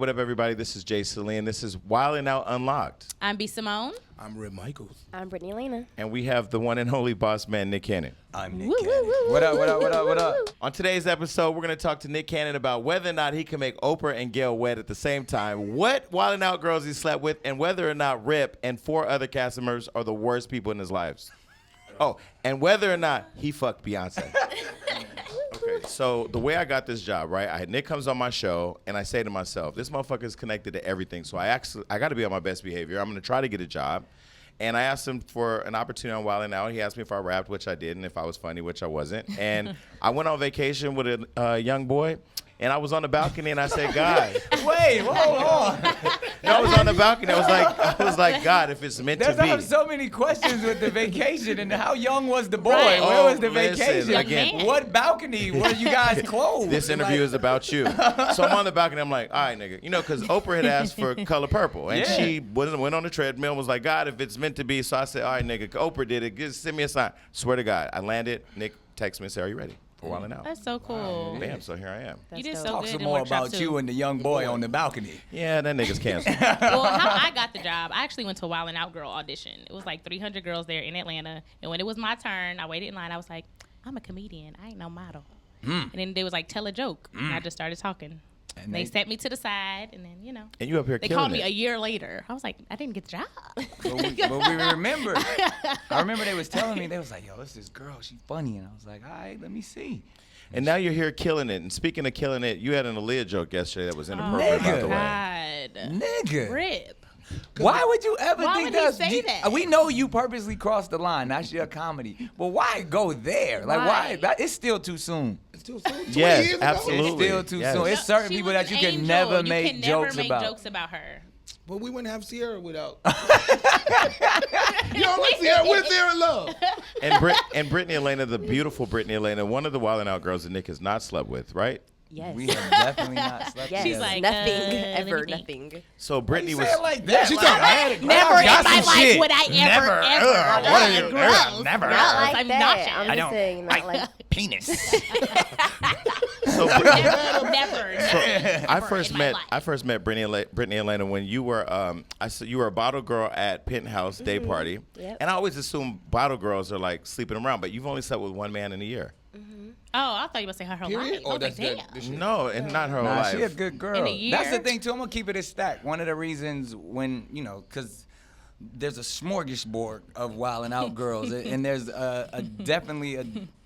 What up, everybody? This is Jay Celine. This is Wildin' Out Unlocked. I'm B. Simone. I'm Rip Michaels. I'm Brittany Elena. And we have the one and only boss man, Nick Cannon. I'm Nick Cannon. What up, what up, what up, what up? On today's episode, we're going to talk to Nick Cannon about whether or not he can make Oprah and Gayle wed at the same time, what Wildin' Out girls he slept with, and whether or not Rip and 4 other cast members are the worst people in his lives. Oh, and whether or not he fucked Beyonce. Okay, so the way I got this job, right? Nick comes on my show, and I say to myself, this motherfucker is connected to everything, so I got to be on my best behavior. I'm going to try to get a job. And I asked him for an opportunity on Wild 'N Out. He asked me if I rapped, which I did, and if I was funny, which I wasn't. And I went on vacation with a young boy, and I was on the balcony, and I said, God. Wait, hold on. I was on the balcony. I was like, God, if it's meant to be. There's so many questions with the vacation, and how young was the boy? Right. Where was the Listen, vacation? again, what balcony were you guys closed? This interview is about you. So I'm on the balcony. I'm like, all right, nigga. You know, because Oprah had asked for Color Purple. And she went on the treadmill and was like, God, if it's meant to be. So I said, all right, nigga, Oprah did it. Just send me a sign. Swear to God. I landed. Nick texted me and said, are you ready for Wild 'N Out? That's so cool. Bam, so here I am. You did dope. so Talk good some in more Workshop about 2. you and the young boy on the balcony. Yeah, that nigga's canceled. Well, how I got the job, I actually went to a Wild 'N Out girl audition. It was like 300 girls there in Atlanta. And when it was my turn, I waited in line. I was like, I'm a comedian. I ain't no model. And then they was like, tell a joke. And I just started talking. And they set me to the side, and then, you know. And you up here They killing called me it. a year later. I was like, I didn't get the job. But we remember. I remember they was telling me, they was like, yo, it's this girl. She funny. And I was like, all right, let me see. And now you're here killing it. And speaking of killing it, you had an Aaliyah joke yesterday that was inappropriate, by the way. God. Nigga. Rip. Why would you ever Why think would he that's say that? We know you purposely crossed the line. That's your comedy. But why go there? Like, why? It's still too soon. It's too soon. 20 Yes, years ago. absolutely. It's still too Yes. soon. It's certain She people was that you an can angel. never make You can jokes never make about. jokes about her. But we wouldn't have Sierra without. You don't like Sierra? We're Sierra Love. And Brittany Elena, the beautiful Brittany Elena, one of the Wild 'N Out girls that Nick has not slept with, right? Yes. We have definitely not slept Yes. She's together. like, nothing, let me ever, think. nothing. So Brittany was. Say it like that. She Like, talking- I Never in got my some life shit. would I ever. What are you? Gross. Never. Not like I'm that. nauseous. I'm I just don't saying, not like penis. So Never. I first met Brittany Elena when you were you were a bottle girl at Penthouse Day Party, Yep. and I always assume bottle girls are like sleeping around, but you've only slept with one man in a year. Oh, I thought you were saying her whole Period? life. I Oh, was that's like, that. damn. This shit. No, and not her whole Nah, life. she a good girl. In a year? That's the thing too. I'm gonna keep it a stack. One of the reasons when because there's a smorgasbord of Wild 'N Out girls, and there's definitely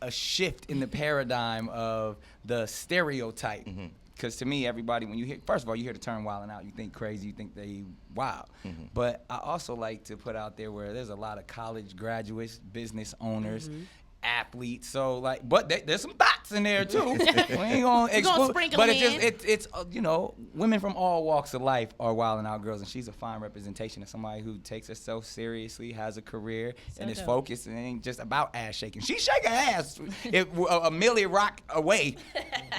a shift in the paradigm of the stereotype. Because to me, everybody, when you hear, first of all, you hear the term Wild 'N Out, you think crazy, you think they wild. But I also like to put out there where there's a lot of college graduates, business owners, athletes. So like, but there's some thoughts in there too. We ain't gonna exclude, sprinkle but them it's you know, women from all walks of life are Wild 'N Out girls, and she's a fine representation of somebody who takes herself seriously, has a career, and is dope. focused, and ain't just about ass shaking. She's shaking ass a Millie Rock away,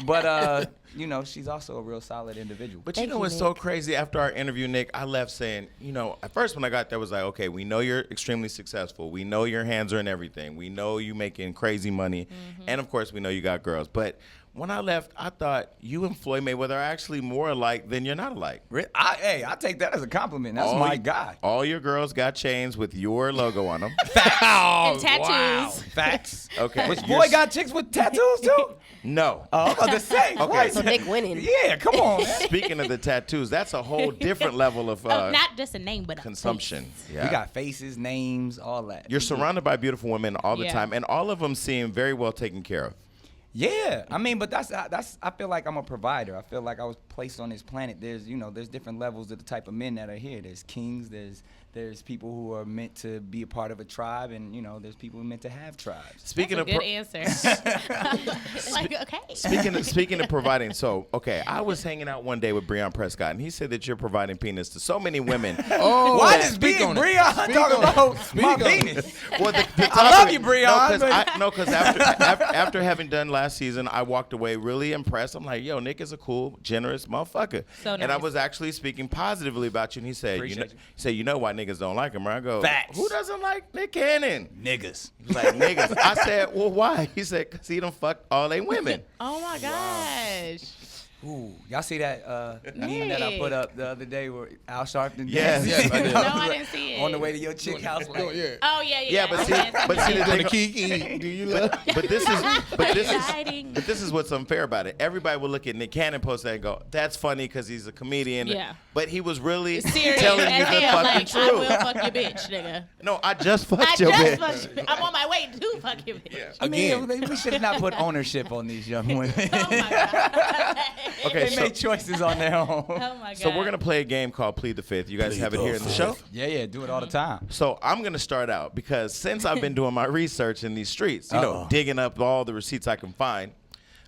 but you know, she's also a real solid individual. But you Thank know you, what's so Nick. crazy? After our interview, Nick, I left saying, you know, at first when I got there, I was like, okay, we know you're extremely successful. We know your hands are in everything. We know you making crazy money. And, of course, we know you got girls. But when I left, I thought you and Floyd Mayweather are actually more alike than you're not alike. I take that as a compliment. That's my guy. All your girls got chains with your logo on them. And tattoos. Wow. Facts. Okay. Which You're boy got chicks with tattoos too? No. Oh, I'm about to say. Okay. Right. so Nick winning. Yeah, come on, man. Speaking of the tattoos, that's a whole different level of Not just a name, but a consumption. face. Yeah. We got faces, names, all that. You're surrounded by beautiful women all the Yeah. time, and all of them seem very well taken care of. Yeah, I mean, but that's I feel like I'm a provider. I feel like I was placed on this planet. There's there's different levels of the type of men that are here. There's kings. There's people who are meant to be a part of a tribe, and there's people who are meant to have tribes. Speaking That's a of good answer. Like, okay. Speaking of providing, so okay, I was hanging out one day with Breon Prescott, and he said that you're providing penis to so many women. Oh, Why does speak on it. Breon Speak talk on it. about Speak my on it. penis? Well, the I love you, Breon. No, because after having done last season, I walked away really impressed. I'm like, yo, Nick is a cool, generous motherfucker. So And I nice. was actually speaking positively about you, and he said, you know why niggas don't like him, right? I go, Facts. who doesn't like Nick Cannon? Niggas. He was like, niggas. I said, well, why? He said, because he done fucked all they women. Oh my gosh. Ooh, y'all see that meme that I put up the other day where Al Sharpton? Yes, yes, I did. No, I didn't see it. On the way to your chick house. Oh, yeah. Oh yeah. Yeah, but see the Doing thing, the Kiki. Do you love? but this Exciting. is what's unfair about it. Everybody will look at Nick Cannon post that and go, "That's funny because he's a comedian." Yeah. But he was really Serious telling you as the hell, fucking like, I will truth. fuck your bitch, nigga. No, I just fucked I your just bitch. fucked you. I'm on my way to fuck your bitch. I mean, we should not put ownership on these young women. Oh my god. Okay, They so, make choices on their own. Oh my god. so we're gonna play a game called Plead the Fifth. You guys have it here in the show. Yeah, do it all the time. So I'm gonna start out because since I've been doing my research in these streets, you know, digging up all the receipts I can find,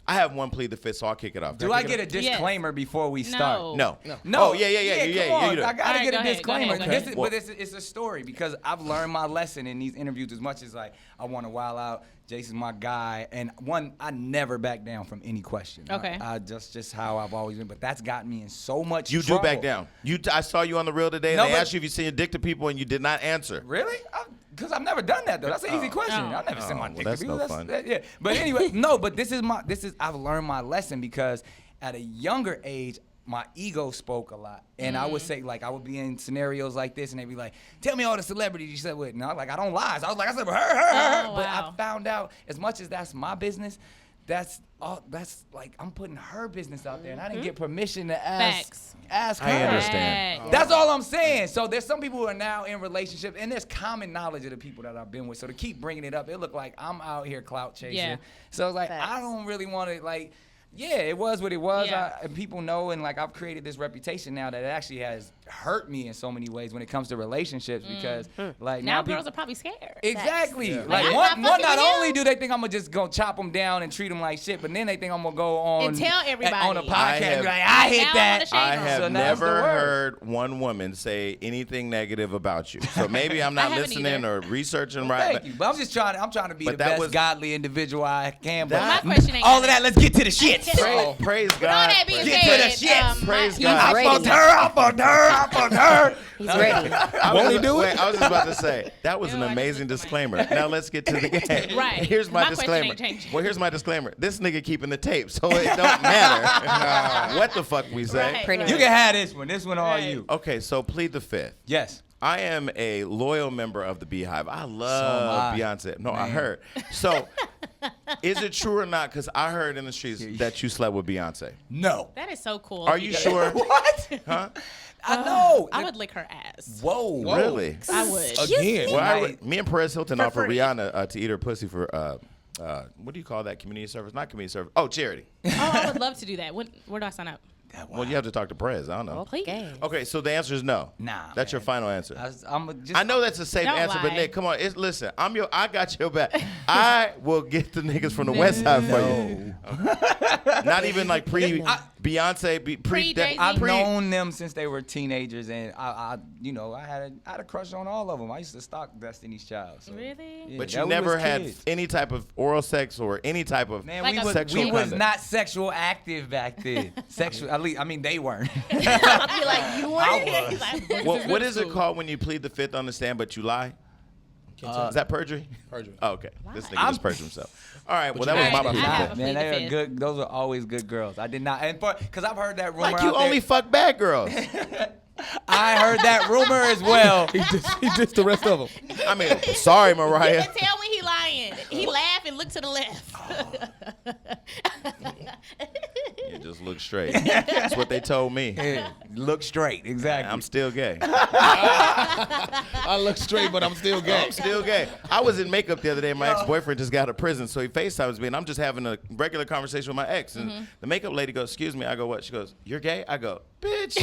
I have one Plead the Fifth, so I'll kick it off. Do I get a disclaimer before we start? No. No. Oh, yeah, Come on. you do it. I gotta Alright, get go a ahead, disclaimer. go ahead. This is, Well- but it's a story because I've learned my lesson in these interviews as much as like I want to wild out. Jason's my guy, and I never back down from any question. Okay. I just how I've always been, but that's gotten me in so much You trouble. do back down. I saw you on the reel today, and No, they but- asked you if you send your dick to people, and you did not answer. Really? Because I've never done that though. That's an easy question. Oh. I've never sent my well, dick that's to people. no fun. Yeah. But anyway, no. But this is I've learned my lesson because at a younger age, my ego spoke a lot, and I would say like I would be in scenarios like this, and they'd be like, "Tell me all the celebrities you slept with." And I was like, "I don't lie." So I was like, "I slept with her." Oh, But wow. I found out as much as that's my business. That's like I'm putting her business out there, and I didn't get permission to Facts. ask her. I understand. Facts. That's all I'm saying. So there's some people who are now in relationships, and there's common knowledge of the people that I've been with. So to keep bringing it up, it looked like I'm out here clout chasing. Yeah. So it's like I Facts. don't really want to like. Yeah, it was what it was, Yeah. and people know, and like I've created this reputation now that it actually has hurt me in so many ways when it comes to relationships because like Now people, girls are probably scared. exactly. Yeah. Like I'm one not not fucking with only you. do they think I'm gonna just go chop them down and treat them like shit, but then they think I'm gonna go on And tell everybody. on a podcast I and be like, have- I hit Now I that. wanna shade I them. have So that's the never word. heard one woman say anything negative about you. So maybe I'm not I haven't listening either. or researching right. Thank you. But I'm just trying to be But the that best was- godly individual I can. But That- My question ain't all of gonna- that, let's get to the shit. Praise With all God. that being Get to the said, shit. Praise I- God. He's ready. I fucked her. He's ready. Won't he do it? Wait, I was just about to say that was an Ew, I just amazing looked at disclaimer. Now let's get to the game. Right. Here's my My question disclaimer. ain't changing. Well, here's my disclaimer. This nigga keeping the tape, so it don't matter what the fuck we say. Right. Pretty You much. can have this one. This one all Right. you. Okay, so Plead the Fifth. Yes. I am a loyal member of the Beehive. I love So am I. Beyonce. No, I Man. heard. So, is it true or not? Because I heard in the streets that you slept with Beyonce. No. That is so cool. Are you sure? What? Huh? I know. I would lick her ass. Whoa. Really? I would. Again. Well, me and Perez Hilton For offered free. Rihanna to eat her pussy for what do you call that? Community service? Not community service. Oh, charity. Oh, I would love to do that. Where do I sign up? Well, you have to talk to Perez. I don't know. Please. Okay. Okay, so the answer is no. Nah, That's your man. final answer. I I know that's a safe Don't answer, but lie. Nick, come on. Listen, I got your back. I will get the niggas from the West Side for you. Okay. Not even like Beyonce, pre Pre-Jay-Z? I've pre- known them since they were teenagers, and I had a crush on all of them. I used to stalk Destiny's Child. So. Really? Yeah, But that you we never was had kids. any type of oral sex or any type of Man, Like we a was, sexual we was conduct. not sexual active back then. Sexual, at least, I mean, they weren't. I'll be like, you I weren't. was. He's like, Well, what is it called when you plead the fifth on the stand but you lie? Is that perjury? Perjury. Oh, okay. This nigga I'm- just perjured himself. All right. Well, that you was got my to plead I the have fifth. a Man, plead the they are fifth. good. Those are always good girls. I did not, and because I've heard that rumor. Like you out only there. fuck bad girls. I heard that rumor as well. He dissed the rest of them. I mean, sorry, You Mariah. can tell when he lying. He laugh and look to the left. You just look straight. That's what they told me. Yeah, look straight, exactly. I'm still gay. I look straight, but I'm still gay. I'm still gay. I was in makeup the other day. My ex-boyfriend just got out of prison, so he FaceTimes me, and I'm just having a regular conversation with my ex. And the makeup lady goes, "Excuse me." I go, "What?" She goes, "You're gay?" I go, "Bitch."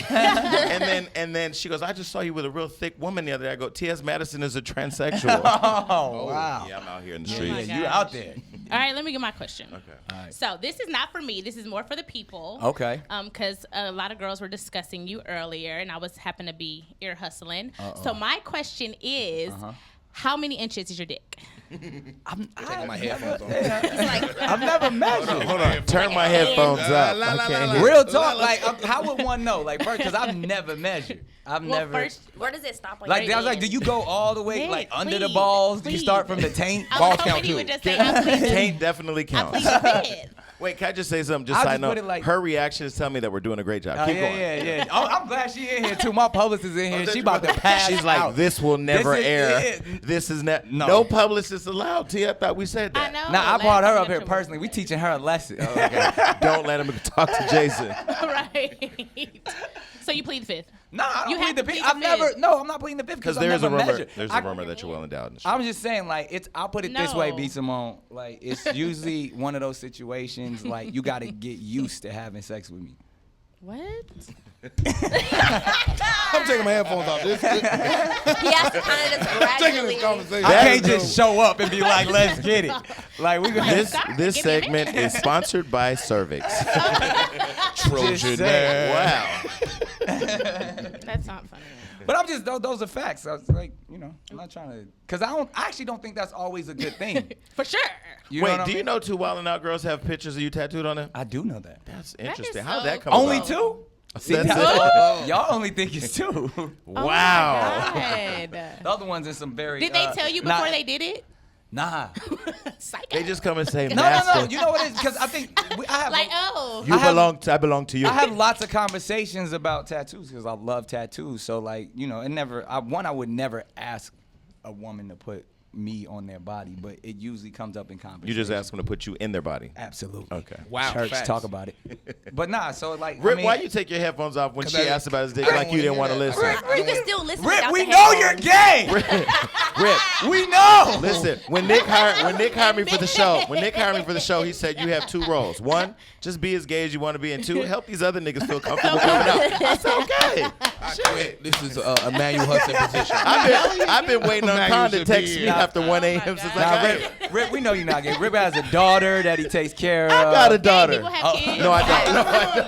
and then she goes, "I just saw you with a real thick woman the other day." I go, "T.S. Madison is a transsexual." Oh, wow. Yeah, I'm out here in the Yeah, streets. my you gosh. out there. All right, let me get my question. Okay. So this is not for me. This is more for the people. Okay. Because a lot of girls were discussing you earlier, and I was happen to be ear hustling. So my question is, how many inches is your dick? I'm Taking my headphones off. I've never measured. Hold on. Turn my headphones up. La, la, I la, can't la, hear. Real talk, like, how would one know? Like, first, because I've never measured. I've Well, never. first, Where does it stop? On Like, your I was like, end? do you go all the way, Nick, like, under the please, balls? Do you please. start from the taint? I Balls was hoping count he too. would just say, I plead Taint definitely the counts. fifth. Wait, can I just say something? Just I'll side just note. put it like- Her reaction is telling me that we're doing a great job. Keep going. Yeah. Oh, I'm glad she in here too. My publicist in here. She about to pass She's like, out. this will never This is air. it. This is No. no publicist allowed. T, I thought we said that. I know. Nah, I last brought her time up here I'm personally. We teaching her a lesson. Okay. Don't let him talk to Jason. Right. So you plead the fifth. Nah, I don't You plead have the to fifth. plead I've the never. fifth. No, I'm not pleading the fifth Because because there's a rumor. measured. There's a rumor that you're well endowed. In the I'm just saying, like, I'll put it this way, No. B. Simone. Like, it's usually one of those situations, like, you got to get used to having sex with me. What? I'm taking my headphones off. This, He has to kind of just taking gradually. this conversation. I can't is just show up and be like, let's get it. Like, we gonna. This Give this me a segment minute. is sponsored by Cervix. Trojan Just man. Wow. That's not funny. But I'm just, those are facts. I was like, I'm not trying to, because I actually don't think that's always a good thing. For sure. You know Wait, what I do you mean? know 2 Wild 'N Out girls have pictures of you tattooed on them? I do know that. That's interesting. How so did that come Only about? 2? See, That's that's- y'all only think it's 2. Wow. Oh my The God. other one's in some very. Did they tell you before they did it? Nah. Psycho. They just come and say, No. Master, You know what it is? Because I think I have. Like, oh. I belong to you. I have lots of conversations about tattoos because I love tattoos. So like, it never. I would never ask a woman to put me on their body, but it usually comes up in conversation. You just ask them to put you in their body. Absolutely. Okay. Wow. Church facts. talk about it. But nah, so like, Rip, I mean, why you take your headphones off when 'Cause she I- asked about his dick I don't like you didn't want wanna to hear listen? that. You can still listen Rip, without we the know you're headphones. gay. Rip, We know. listen. When Nick hired me for the show, he said you have 2 roles. 1, just be as gay as you want to be, and 2, help these other niggas feel comfortable coming out. I said, okay. I quit. This is a Manuel Hudson position. I've been waiting on Man, Con you to should text be me in. after 1 a.m. God. since Nah, I got here. Rip, we know you're not gay. Rip has a daughter that he takes care of. I got a Gay daughter. people have kids. No, I don't. No, I don't.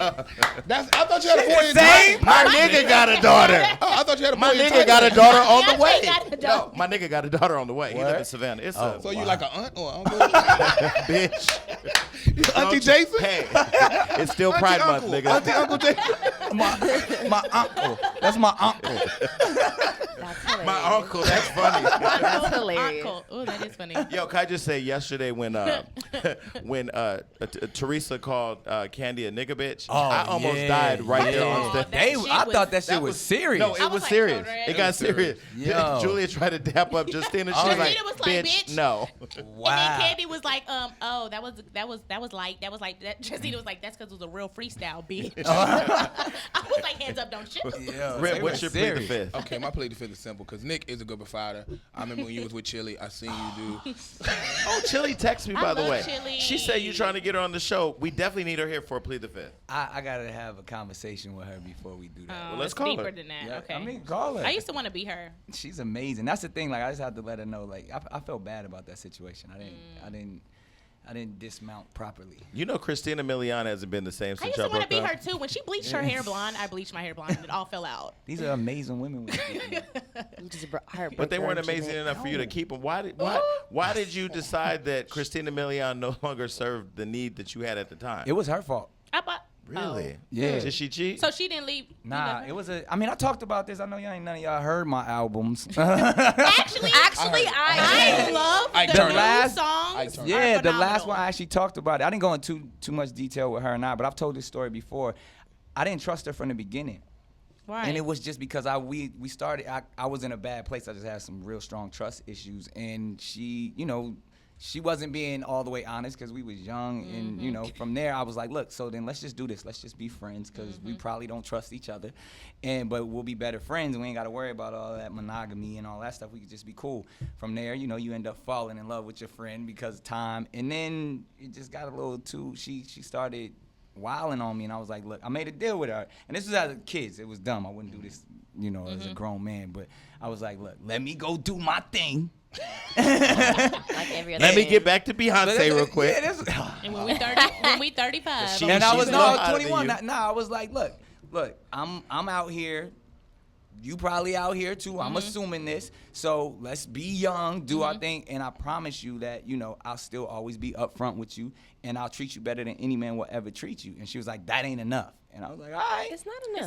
I thought you had a 4-year Same. My nigga got a daughter. I thought you had a My 4-year nigga got a daughter on the Beyonce way. got a No, daughter. my nigga got a daughter on the way. He live in What? Savannah. It's Oh. a So you like an aunt or uncle? bitch. Auntie Jason? Hey, it's still Auntie Pride Uncle. Month, nigga. Auntie Uncle Jason? My uncle. That's my uncle. That's hilarious. My uncle. That's funny. That's hilarious. Uncle. Oh, that is funny. Yo, can I just say yesterday when Teresa called Candy a nigga bitch, I almost died right there on stage. That shit I was- thought that shit was serious. No, I it was was like, serious. so red. It got serious. Yo. Julia tried to dap up Justina. She was Justina like, was like, bitch. no. And then Candy was like, oh, that was like that. Justina was like, that's because it was a real freestyle, bitch. I was like, hands up, don't shoot. Yeah, Rip, they what's were your plead the serious. fifth? Okay, my play the fifth is simple because Nick is a good provider. I remember when you was with Chili, I seen you do. Oh, Chili texted me, I by the love way. Chili. She said you trying to get her on the show. We definitely need her here for a plead the fifth. I gotta have a conversation with her before we do that. Oh, let's it's call deeper her. than that. Yeah, Okay. I mean, call her. I used to want to be her. She's amazing. That's the thing. Like, I just have to let her know. Like, I felt bad about that situation. I didn't dismount properly. You know, Christina Milian hasn't been the same I since used to y'all want to broke be up. her too. When she bleached her hair blonde, I bleached my hair blonde, and it all fell out. These are amazing women. With You just heartbreak But they weren't her, amazing Jeanette. enough for you to keep them. Why did you decide that Christina Milian no longer served the need that you had at the time? It was her fault. I bought. Really? Yeah. Did she cheat? So she didn't leave. Nah, it was I mean, I talked about this. I know none of y'all heard my albums. Actually, I love I the turned new up. last- songs. turned Yeah, are the last phenomenal. one I actually talked about it. I didn't go into too much detail with her and I, but I've told this story before. I didn't trust her from the beginning. Right. And it was just because we started, I was in a bad place. I just had some real strong trust issues. And she, she wasn't being all the way honest because we was young. And, from there, I was like, look, so then let's just do this. Let's just be friends because we probably don't trust each other. But we'll be better friends. We ain't got to worry about all that monogamy and all that stuff. We could just be cool. From there, you end up falling in love with your friend because of time. And then it just got a little too, she started wilding on me, and I was like, look, I made a deal with her. And this was as a kid. It was dumb. I wouldn't do this, as a grown man. But I was like, look, let me go do my thing. Like every other Let me man. get back to Beyonce real quick. Yeah, this, And when we 35, She- and I was she's no, I was older 21. than you. Nah, I was like, look, I'm out here. You probably out here too. I'm assuming this. So let's be young, do our thing, and I promise you that I'll still always be upfront with you, and I'll treat you better than any man will ever treat you. And she was like, that ain't enough. And I was like, all right. It's not enough.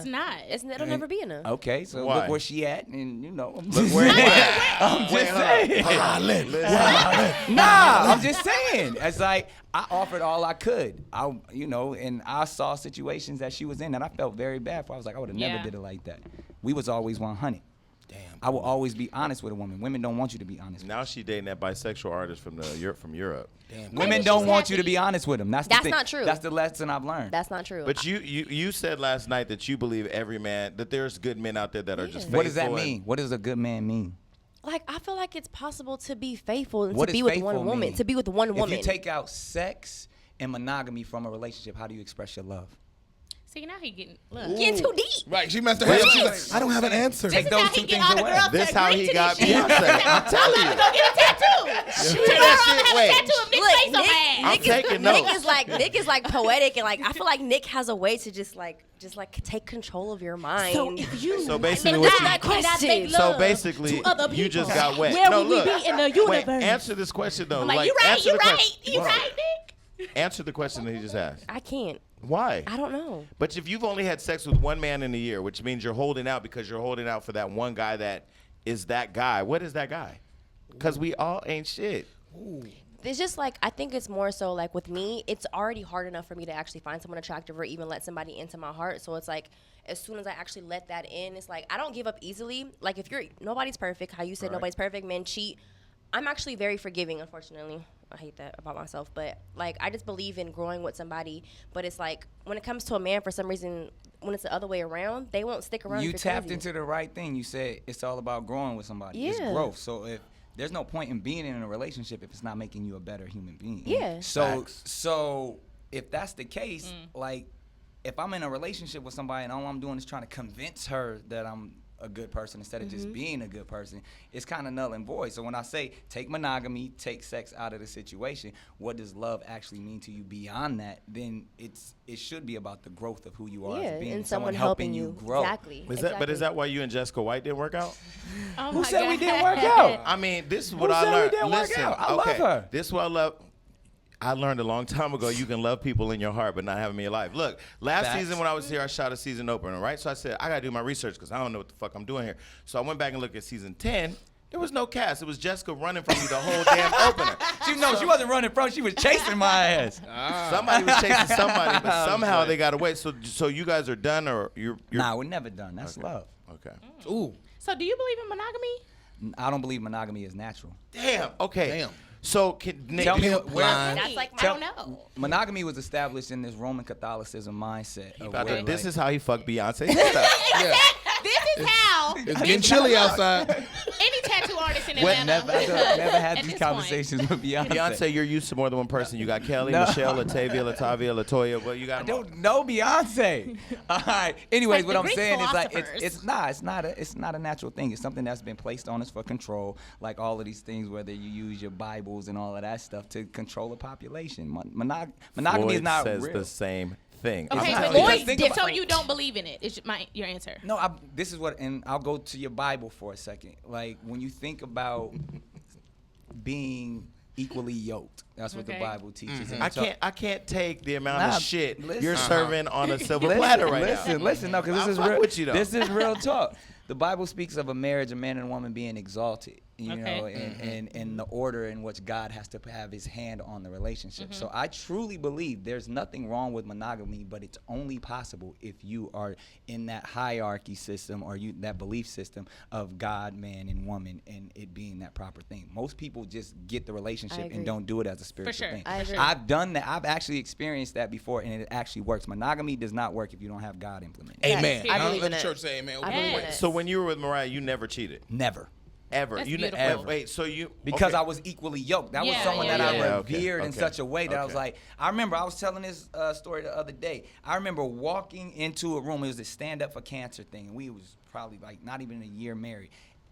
It's not. It'll never be enough. Okay, so Why? look where she at, and I'm Look just where you saying. at. I'm just saying. Nah, I'm just saying. It's like I offered all I could. And I saw situations that she was in that I felt very bad for. I was like, I would have never Yeah. did it like that. We was always 100. Damn. I will always be honest with a woman. Women don't want you to be honest. Now she dating that bisexual artist from Europe. Damn. Women she's don't want you to happy. be honest with them. That's the That's thing. not true. That's the lesson I've learned. That's not true. But you said last night that you believe every man, that there's good men out there that are just faithful. What does that and- mean? What does a good man mean? like, I feel like it's possible to be faithful and What to does be with faithful one woman. mean? To be with one woman. If you take out sex and monogamy from a relationship, how do you express your love? See, now he getting look. Get too deep. Right, she messed her head. She's like, I don't have an answer. Take This is those how two he get things all the away. girls to This how agree he to got this shit. Beyonce. I'm telling you. Go get a tattoo. Shoot Tomorrow that I'm shit. gonna Wait. have a tattoo of Nick's Look, face on my I'm ass. taking notes. Nick is like poetic, and like I feel like Nick has a way to just like take control of your mind. So if you So basically and what I you- cannot make So So love basically, to other you just people, got wet. Where no, would we look. be in the Wait, universe? answer this question though. I'm like, you right, answer you the right, question. you Hold on. right, Nick. Answer the question that he just asked. I can't. Why? I don't know. But if you've only had sex with one man in a year, which means you're holding out because you're holding out for that one guy that is that guy. What is that guy? Because we all ain't shit. It's just like, I think it's more so like with me, it's already hard enough for me to actually find someone attractive or even let somebody into my heart. So it's like, as soon as I actually let that in, it's like, I don't give up easily. Like if nobody's perfect, how you said nobody's perfect, men cheat. I'm actually very forgiving, unfortunately. I hate that about myself, but like I just believe in growing with somebody. But it's like when it comes to a man, for some reason, when it's the other way around, they won't stick around. You if you're tapped crazy. into the right thing. You said it's all about growing with somebody. It's Yeah. growth. So if there's no point in being in a relationship if it's not making you a better human being. Yeah. So if that's the case, like if I'm in a relationship with somebody and all I'm doing is trying to convince her that I'm a good person instead of just being a good person, it's kind of null and void. So when I say take monogamy, take sex out of the situation, what does love actually mean to you beyond that? Then it should be about the growth of who you are Yeah, as a being, and and someone helping you grow. Exactly. But is that why you and Jessica White didn't work out? Oh Who my said we God. didn't work out? I mean, this is what Who I said we learned. didn't work Listen, out? I love okay, her. this is what I love. I learned a long time ago you can love people in your heart but not have them in your life. Look, last Facts. season when I was here, I shot a season opener, right? So I said, I got to do my research because I don't know what the fuck I'm doing here. So I went back and looked at season 10. There was no cast. It was Jessica running from me the whole damn opener. She wasn't running from. She was chasing my ass. Somebody was chasing somebody, but somehow they got away. So you guys are done or you're Nah, we're never done. That's Okay. love. Okay. Ooh, So do you believe in monogamy? I don't believe monogamy is natural. Damn. Okay. Damn. So can Nick, Tell me Pimp where line. That's like, I Tell- don't know. monogamy was established in this Roman Catholicism mindset. Of where, this like- is how he fucked Beyonce. Sister. yeah. This is how It's getting chilly outside. any tattoo artist in What- Atlanta. never had at these this conversations with Beyonce. Beyonce, you're used to more than one person. You got Kelly, No. Michelle, Latavia, Latoya. Well, you got I them all. don't know Beyonce. All right. Anyways, like what the I'm Greek saying is like philosophers. it's not a natural thing. It's something that's been placed on us for control, like all of these things. Whether you use your Bibles and all of that stuff to control a population. Monogamy is Floyd not says real. the same thing. Okay, It's not- not- but Floyd's Lloyd's different. so you don't believe in it. Is your answer? No, this is what, and I'll go to your Bible for a second. Like when you think about being equally yoked, that's what the Okay. Bible teaches. And I so- can't take the amount Nah, of shit listen. you're serving on a silver Listen, platter right listen, now. listen, no, because I'll this is fuck real. with you, though. This is real talk. The Bible speaks of a marriage, a man and a woman being exalted, you Okay. know, and the order in which God has to have his hand on the relationship. So I truly believe there's nothing wrong with monogamy, but it's only possible if you are in that hierarchy system or that belief system of God, man, and woman, and it being that proper thing. Most people just get the relationship agree. and don't do it as a spiritual sure. thing. I agree. I've done that. I've actually experienced that before, and it actually works. Monogamy does not work if you don't have God implemented. Yes, Amen. I Let believe in the it. church say amen. I believe in Yes. it. So when you were with Mariah, you never cheated, Never. ever. That's You beautiful. ever. Wait, so you Because okay. I was equally yoked. That was Yeah, someone yeah, that yeah. I Yeah, okay, revered in okay, such a way that I was okay. like, I remember I was telling this story the other day. I remember walking into a room. It was a Stand Up for Cancer thing, and we was probably like not even a year married.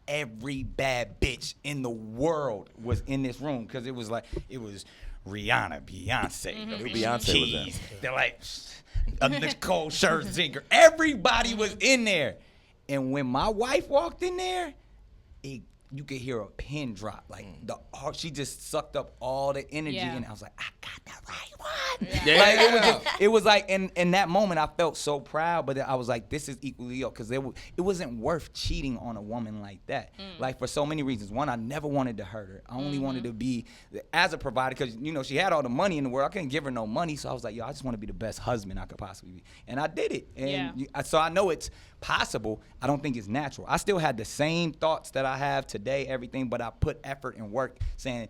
Every bad bitch in the world was in this room because it was Rihanna, Beyonce, Mm-hmm. Beyonce was in. They're like Nicole Scherzinger. Everybody was in there, and when my wife walked in there, you could hear a pin drop. Like she just sucked up all the energy, and I was like, I got the right one. Yeah. Like, it was like in that moment I felt so proud, but I was like, this is equally yoked, because it wasn't worth cheating on a woman like that. Like for so many reasons. One, I never wanted to hurt her. I only wanted to be as a provider, because she had all the money in the world. I couldn't give her no money, so I was like, yo, I just want to be the best husband I could possibly be, and I did it. And so I know it's possible. I don't think it's natural. I still had the same thoughts that I have today, everything, but I put effort and work, saying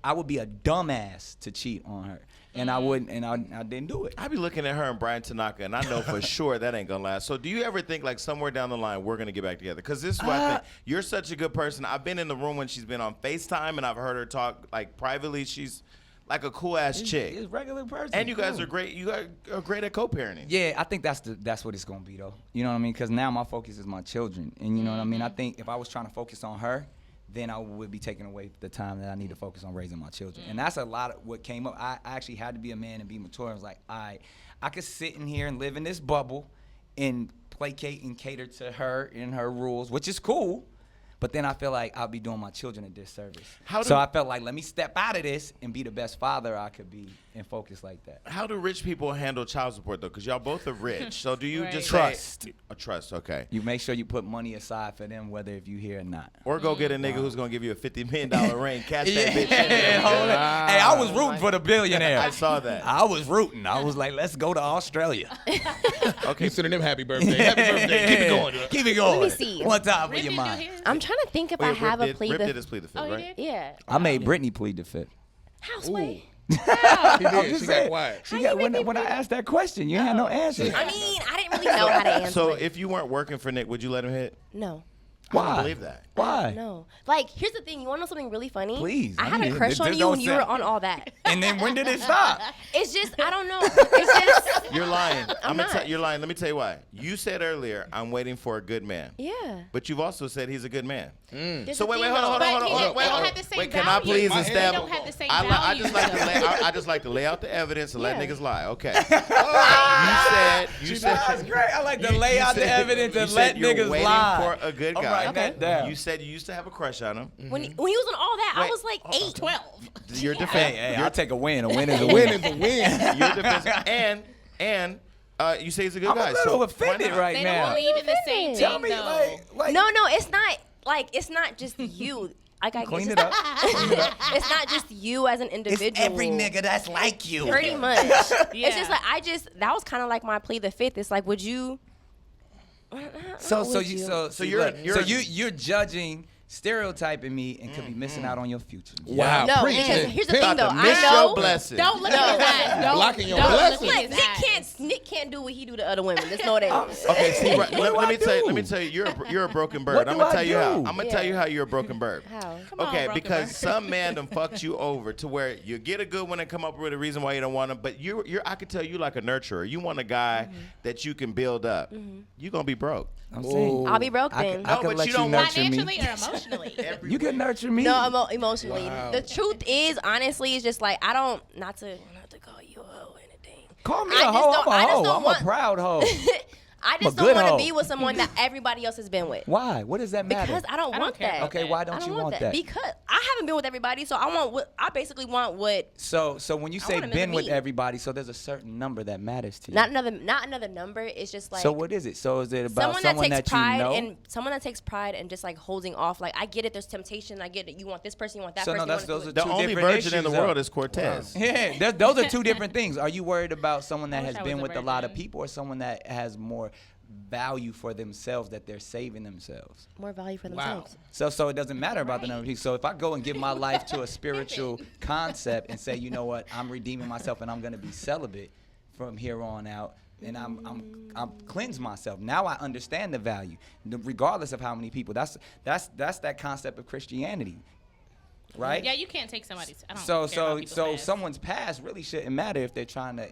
I would be a dumbass to cheat on her. And I wouldn't, and I didn't do it. I be looking at her and Brian Tanaka, and I know for sure that ain't gonna last. So do you ever think like somewhere down the line we're gonna get back together? Because this is what I think. You're such a good person. I've been in the room when she's been on FaceTime, and I've heard her talk like privately. She's like a cool ass chick. She's a regular person. And you guys are great. You guys are great at co-parenting. Yeah, I think that's what it's gonna be though. You know what I mean? Because now my focus is my children, and you know what I mean. I think if I was trying to focus on her, then I would be taking away the time that I need to focus on raising my children. And that's a lot of what came up. I actually had to be a man and be mature. I was like, I could sit in here and live in this bubble and placate and cater to her and her rules, which is cool. But then I feel like I'll be doing my children a disservice. So I felt like, let me step out of this and be the best father I could be and focus like that. How do rich people handle child support though? Because y'all both are rich. So do you just trust? Trust, okay. You make sure you put money aside for them, whether if you here or not. Or go get a nigga who's gonna give you a $50 million ring, cash that bitch. Hey, I was rooting for the billionaire. I saw that. I was rooting. I was like, let's go to Australia. Okay, sending them happy birthday. Happy birthday. Keep it going. Keep it going. Let me see. One time for Rip your didn't do mind. his. I'm trying to think if I have a Plead Rip the did his Plead the Fifth, Oh, you right? did? Yeah. I made Brittany plead the fifth. Houseway. He I'm did. just She saying. got quiet. She got when I asked that question, you had no answer. I mean, I didn't really know how to answer So it. if you weren't working for Nick, would you let him hit? No. I Why? don't believe that. Why? No. Like, here's the thing. You want to know something really funny? Please. I had mean, a crush on this you don't when you were sound- on all that. And then when did it stop? It's just, I don't know. It's just, You're lying. I'm not. You're lying. Let me tell you why. You said earlier, I'm waiting for a good man. yeah. But you've also said he's a good man. There's So the wait, thing, hold on, though. hold on, hold on, But hold on. they don't have the same Wait, can I value. please They establish? don't have the same I just like to value. I just like to lay out the evidence and let Yeah. niggas lie. Okay. You said That's great. I like to you- lay you out the said- evidence you and said let you're niggas waiting lie. for a good I'm guy. writing that down. You said you used to have a crush on him. When he was on all that, I Wait. was like 8. 12. Your defense. Hey, I'll take a win. A win is a Win win. is a win. Your defense. And you say he's a good I'm guy. a little so offended why not? right They now. don't believe in the same Tell thing, me, though. like No, it's not. Like, it's not just you. Like, I clean guess it up. Clean it up. it's not just you as an It's individual. every nigga that's like you. Pretty much. Yeah. It's just like, that was kind of like my Plead the Fifth. It's like, would you? So you're judging, stereotyping me, and could be missing out on your future. Wow. No, Preach because it. here's the Pimp thing though. the Miss I know. your blessing. Don't look at his eyes. Don't, Blocking your don't blessings. look at Look, his eyes. Nick can't do what he do to other women. Just know that. Okay, see, right, What do let I me do? tell you, you're a broken bird. What I'm do gonna I tell you how. do? I'm gonna tell you how you're a broken bird. How? Come on, Okay, broken because bird. some man done fucked you over to where you get a good one and come up with a reason why you don't want him. But I could tell you like a nurturer. You want a guy that you can build up. You're gonna be broke. I'm saying. I'll be broke I then. could No, but let you you don't nurture Financially me. or emotionally? You can nurture me. No, emotionally. Wow. The truth is, honestly, it's just like I don't not to call you a hoe or anything. Call me I a just hoe. don't- I'm I a just hoe. don't I'm want- a proud hoe. I I'm just a don't good want to hoe. be with someone that everybody else has been with. Why? What does that matter? Because I don't I want don't care that. about Okay, that. why I don't don't you want want that. that? Because I haven't been with everybody, so I basically want what So when you I say want him to been with be. everybody, so there's a certain number that matters to you. not another number. It's just like So what is it? So is it about someone that takes pride you know? and someone that takes pride and just like holding off. Like I get it, there's temptation. I get it. You want this person, you want that So person. no, you that's want those are this The two only different virgin in the issues, world though. is Cortez. Yeah, those are two different things. Are you worried about someone that I has wish I been was a with a lot of virgin. people, or someone that has more value for themselves, that they're saving themselves? more value for Wow. themselves. So it doesn't matter about the number of people. So if I go and give my life to a spiritual concept and say, you know what, I'm redeeming myself and I'm going to be celibate from here on out, and I'm cleanse myself. Now I understand the value, regardless of how many people. That's that concept of Christianity, right? Yeah, you can't take somebody's. I don't So care about people's past. someone's past really shouldn't matter if they're trying to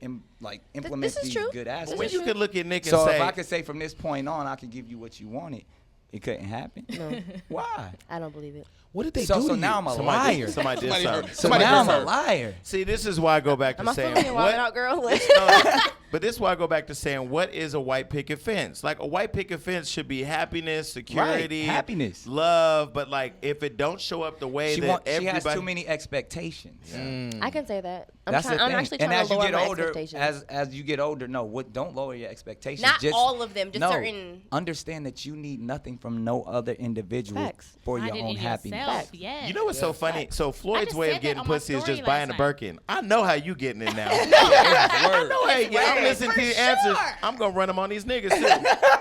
implement this is these true. good This aspects. is When you could look at Nick and So say, if I could say from this point on, I could give you what you wanted, it couldn't happen. No, Why? I don't believe it. What did they So do to now you? I'm a somebody liar. did, somebody did Somebody something. heard- So Somebody now I'm heard a her. liar. See, this is why I go back Am to I still saying being wild out, girl? No, But this is why I go back to saying, what is a white picket fence? Like, a white picket fence should be happiness, security, happiness, love. But like, if it don't show up the way she has too many expectations. I can say that. I'm That's the thing. actually trying and to lower as you my get older, expectations. as you get older, don't lower your expectations. Not all of them, just certain. Understand that you need nothing from no other individual Facts. for Find your it own in happiness. yourself, yes. You know what's so funny? So Floyd's just way said of that getting on my pussy is story just buying a last night. Birkin. I know how you getting it now. I know how you getting. I'm listening to your answers. I'm gonna run them on these niggas too,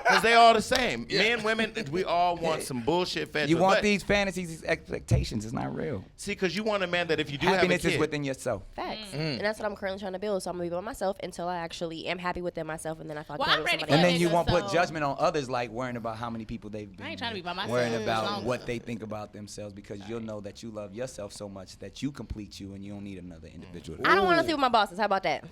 because they all the same. Men, women, we all want some bullshit fetish. You want these fantasies, these expectations. It's not real. See, because you want a man that if you do Happiness have a kid, is within yourself. Facts. And that's what I'm currently trying to build. So I'm gonna be by myself until I actually am happy within myself, and then I feel like Well, I'm I'm with ready somebody for And that else. then you nigga, won't put so- judgment on others, like worrying about how many people they've been. I ain't trying to be by myself. Worrying As about long- what they think about themselves, because you'll know that you love yourself so much that you complete you, and you don't need another individual. I don't want to sleep with my bosses. How about that?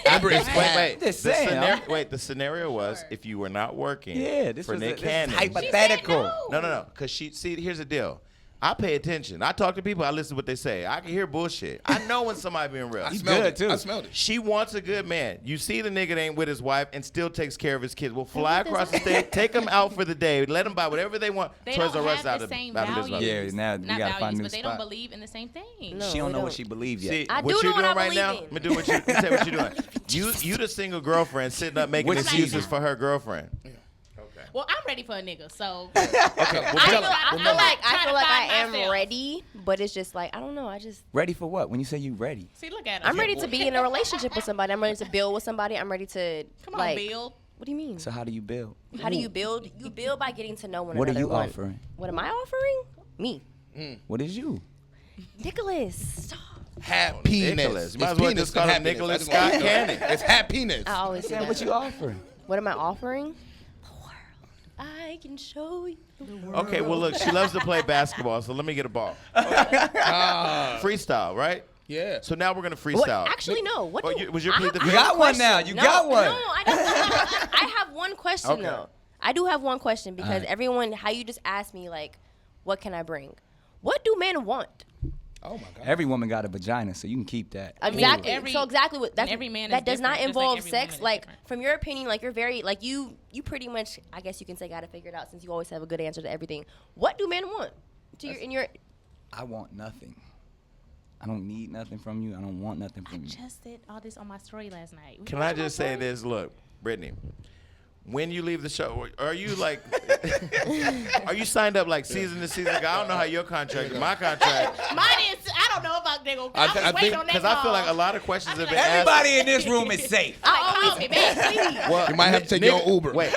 Amber is Wait. Just The saying, scenario, I'm- wait, the scenario was if you were not working. Yeah, this for was Nick this is Cannon. hypothetical. No. Because here's the deal. I pay attention. I talk to people. I listen to what they say. I can hear bullshit. I know when somebody being real. I You smelled good, it. too. I smelled it. She wants a good man. You see the nigga that ain't with his wife and still takes care of his kids. Will fly across the state, take them out for the day, let them buy whatever they want. They Toys don't R Us have out the of same out of values. business. Yeah, now you Not gotta find a values, new but they spot. don't believe in the same thing. No. She don't we know what don't. she believes yet. See, I what do you know what doing I right believe now? in. Let me do what you let me tell you what you doing. You the single girlfriend sitting up making Which excuses season? for her girlfriend. Well, I'm ready for a nigga, so Okay, well, I tell feel her. like trying to find I am myself. ready, but it's just like I don't know. Ready for what? When you say you ready? see, look at us. I'm ready to be in a relationship with somebody. I'm ready to build with somebody. I'm ready to Come on, like. Bill. What do you mean? So how do you build? How do you build? You build by getting to know one What are another. you One. offering? What am I offering? Me, What is you? Nicholas. Stop. Happiness. Nicholas. You might It's as well penis just call and him happiness. Nicholas I just want Scott you to know. Cannon. It's happiness. I always say What that. you offering? What am I offering? The world. I can show you the world. Okay, well look, she loves to play basketball, so let me get a ball. Freestyle, right? Yeah. So now we're gonna What? freestyle. Actually, no. What? Oh, do was your I Plead the have- Fifth? I have You got a one now. question. You No, got one. No, I don't. I have one question Okay. though. I do have one question because Alright. everyone, how you just asked me like, what can I bring? What do men want? Oh my God. Every woman got a vagina, so you can keep that. mean, Exactly. every- so exactly what that's, every man is that does not different, just like involve every sex. woman is Like different. from your opinion, like you're very like you pretty much I guess you can say got it figured out since you always have a good answer to everything. What do men want? To your in your I want nothing. I don't need nothing from you. I don't want nothing from you. Just did all this on my story last night. Can I just say this? Look, Brittany, when you leave the show, are you like, are you signed up like season to season? I don't know how your contract, my contract, Mine is. I don't know about they gonna. I I was think- waiting on that because I feel call. like a lot of questions have been Everybody in this room is safe. Like, call me back, please. asked. Well, You might have to take your own Uber. Wait.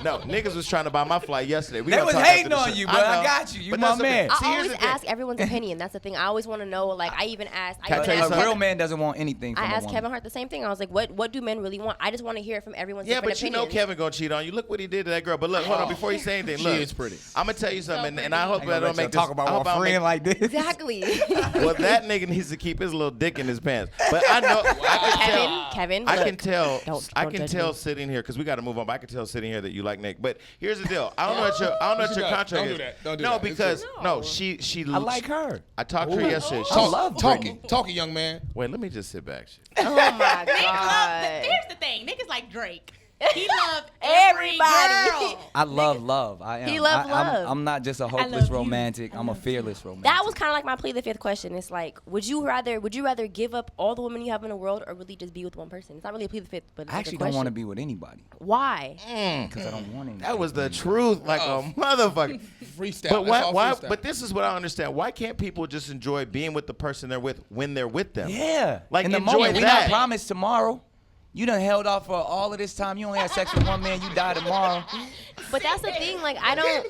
No, niggas was trying to buy my flight yesterday. We They gonna was talk after hating the on show. you, but I know. got you. You But my that's okay. man. I See, here's always the thing. ask everyone's opinion. That's the thing. I always want to know. Like I even asked. Can I tell you A something? real man doesn't want anything from I a asked woman. Kevin Hart the same thing. I was like, what do men really want? I just want to hear it from everyone's Yeah, different but you know opinions. Kevin gonna cheat on you. Look what he did to that girl. But look, hold on, before you say anything, She look. is pretty. I'm gonna tell you something, So and I hope Ain't I gonna don't let make y'all this. talk about I hope a I don't friend like this. Exactly. Well, that nigga needs to keep his little dick in his pants. But I know, Kevin, I look. can tell. Don't I can judge tell me. sitting here because we got to move on. But I can tell sitting here that you like Nick. But here's the deal. I don't know what your contract Don't is. do that. Don't do no, that. It's because good. no, she. I like her. I talked to her yesterday. I love Brittany. Talk it, young man. Wait, let me just sit back. Oh my Nick love. god. Here's the thing. Nick is like Drake. He loved every Everybody. girl. I love love. I am. He love love. I'm not just a love hopeless you. romantic. I'm a fearless romantic. That was kind of like my Plead the Fifth question. It's like, would you rather give up all the women you have in the world, or really just be with one person? It's not really a Plead the Fifth, but it's I actually like a don't want to question. be with anybody Why? because I don't want anything. That was the truth, like a motherfucker. Freestyle. But That's all why? freestyle. But this is what I understand. Why can't people just enjoy being with the person they're with when they're with them? Yeah. Like, in the enjoy moment, we that. not promised tomorrow. You done held off for all of this time. You only had sex with one man. You die tomorrow. But that's the thing. Like, I don't.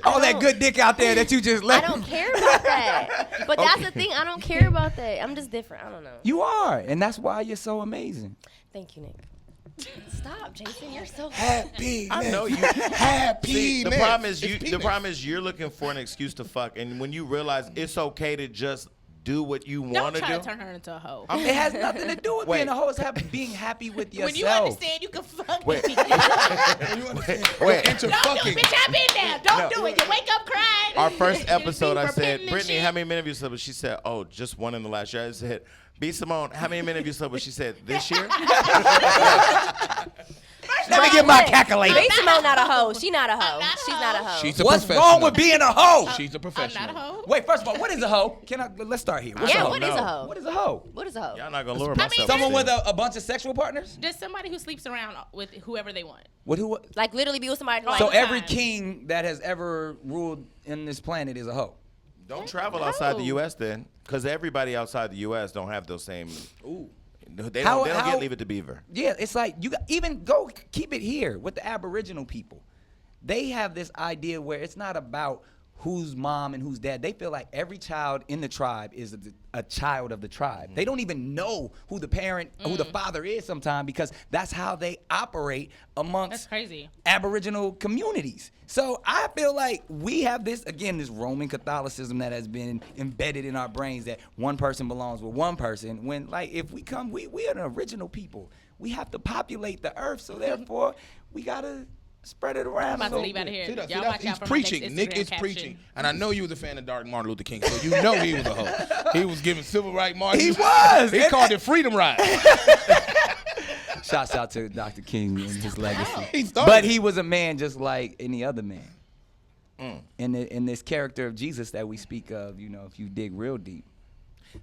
All that good dick out there that you just I left. don't care about that. But that's the thing. I don't care about that. I'm just different. I don't know. You are, and that's why you're so amazing. Thank you, Nick. Stop, Jason. You're so. Happiness. I know you. Happiness. See, the problem is It's the penis. problem is you're looking for an excuse to fuck, and when you realize it's okay to just do what you Don't want to try do. to turn her into a hoe. It has nothing to do with Wait. being a hoe. It's being happy with yourself. When you understand, you can fuck Wait. me. You understand? Wait. Into Don't do fucking. it, bitch. I've been there. Don't No. do it. You wake up crying. Our first You episode, be I said, repenting and Brittany, shit. how many interviews? She said, oh, just one in the last year. I said, B. Simone, how many men have you slept with? She said, this year? Let me get my calculator. B. Simone not a hoe. She not a hoe. She's not a hoe. She's a What's professional. wrong with being a hoe? She's a I'm professional. not a hoe. Wait, first of all, what is a hoe? Let's start here. What's a Yeah, hoe? what is a hoe? What is a hoe? What is a hoe? Y'all not going to lure I mean, myself. Someone with a bunch of sexual partners? Just somebody who sleeps around with whoever they want. With who? Like literally be with somebody like. So the every time. king that has ever ruled in this planet is a hoe. Don't travel outside the U.S. then, because everybody outside the U.S. don't have those same. Ooh. They How- don't how- get Leave It to Beaver. Yeah, it's like you got, even go keep it here with the Aboriginal people. They have this idea where it's not about who's mom and who's dad. They feel like every child in the tribe is a child of the tribe. They don't even know who the parent, who the father is sometimes, because that's how they operate amongst That's crazy. Aboriginal communities. So I feel like we have this Roman Catholicism that has been embedded in our brains that one person belongs with one person. When like if we come, we are an original people. We have to populate the earth, so therefore we gotta spread it around. I'm about a to leave little out of bit. here. See, Y'all that's, watch he's out for preaching. my next Nick Instagram is caption. preaching. And I know you was a fan of Dark Martin Luther King, so you know he was a hoe. He was giving civil rights marches. He was. He called it freedom ride. Shouts out to Dr. King and his legacy. He started But it. he was a man just like any other man. In this character of Jesus that we speak of, if you dig real deep.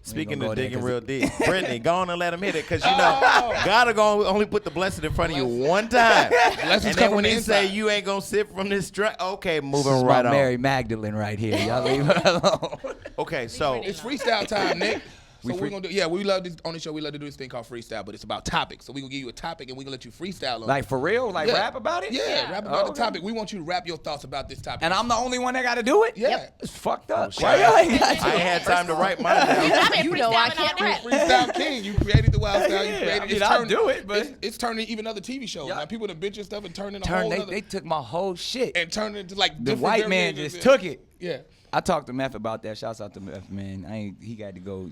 Speaking gonna of go there digging 'cause real deep, Brittany, go on and let him hit it, because God are going to only put the blessing in front of you one time. Blessings And come then when from he the say inside. you ain't going to sip from this drink, okay, This moving is right my on. Mary Magdalene right here. Y'all leave her alone. Okay, so Brittany. It's freestyle time, Nick. So We we're free- gonna do. Yeah, we love this on the show. We love to do this thing called freestyle, but it's about topics. So we're gonna give you a topic and we're gonna let you freestyle on Like it. for real? Like Yeah. rap about it? Yeah, rap about Okay. the topic. We want you to rap your thoughts about this topic. And I'm the only one that got to do it? Yeah. Yep. It's fucked up. shit. Why y'all ain't got I to? ain't had time to write mine down. I've been You know I freestyling can't all rap. day. Freestyle King, you created the wild style. You Yeah, created. I mean, it's I'll turned- do it, but- it's turning even other TV shows. Yeah. Now people that bitch and stuff and turning a whole other They took my whole shit. and turned it into like The different white man variations. just took it. Yeah. I talked to Meth about that. Shouts out to Meth, man. He got to go,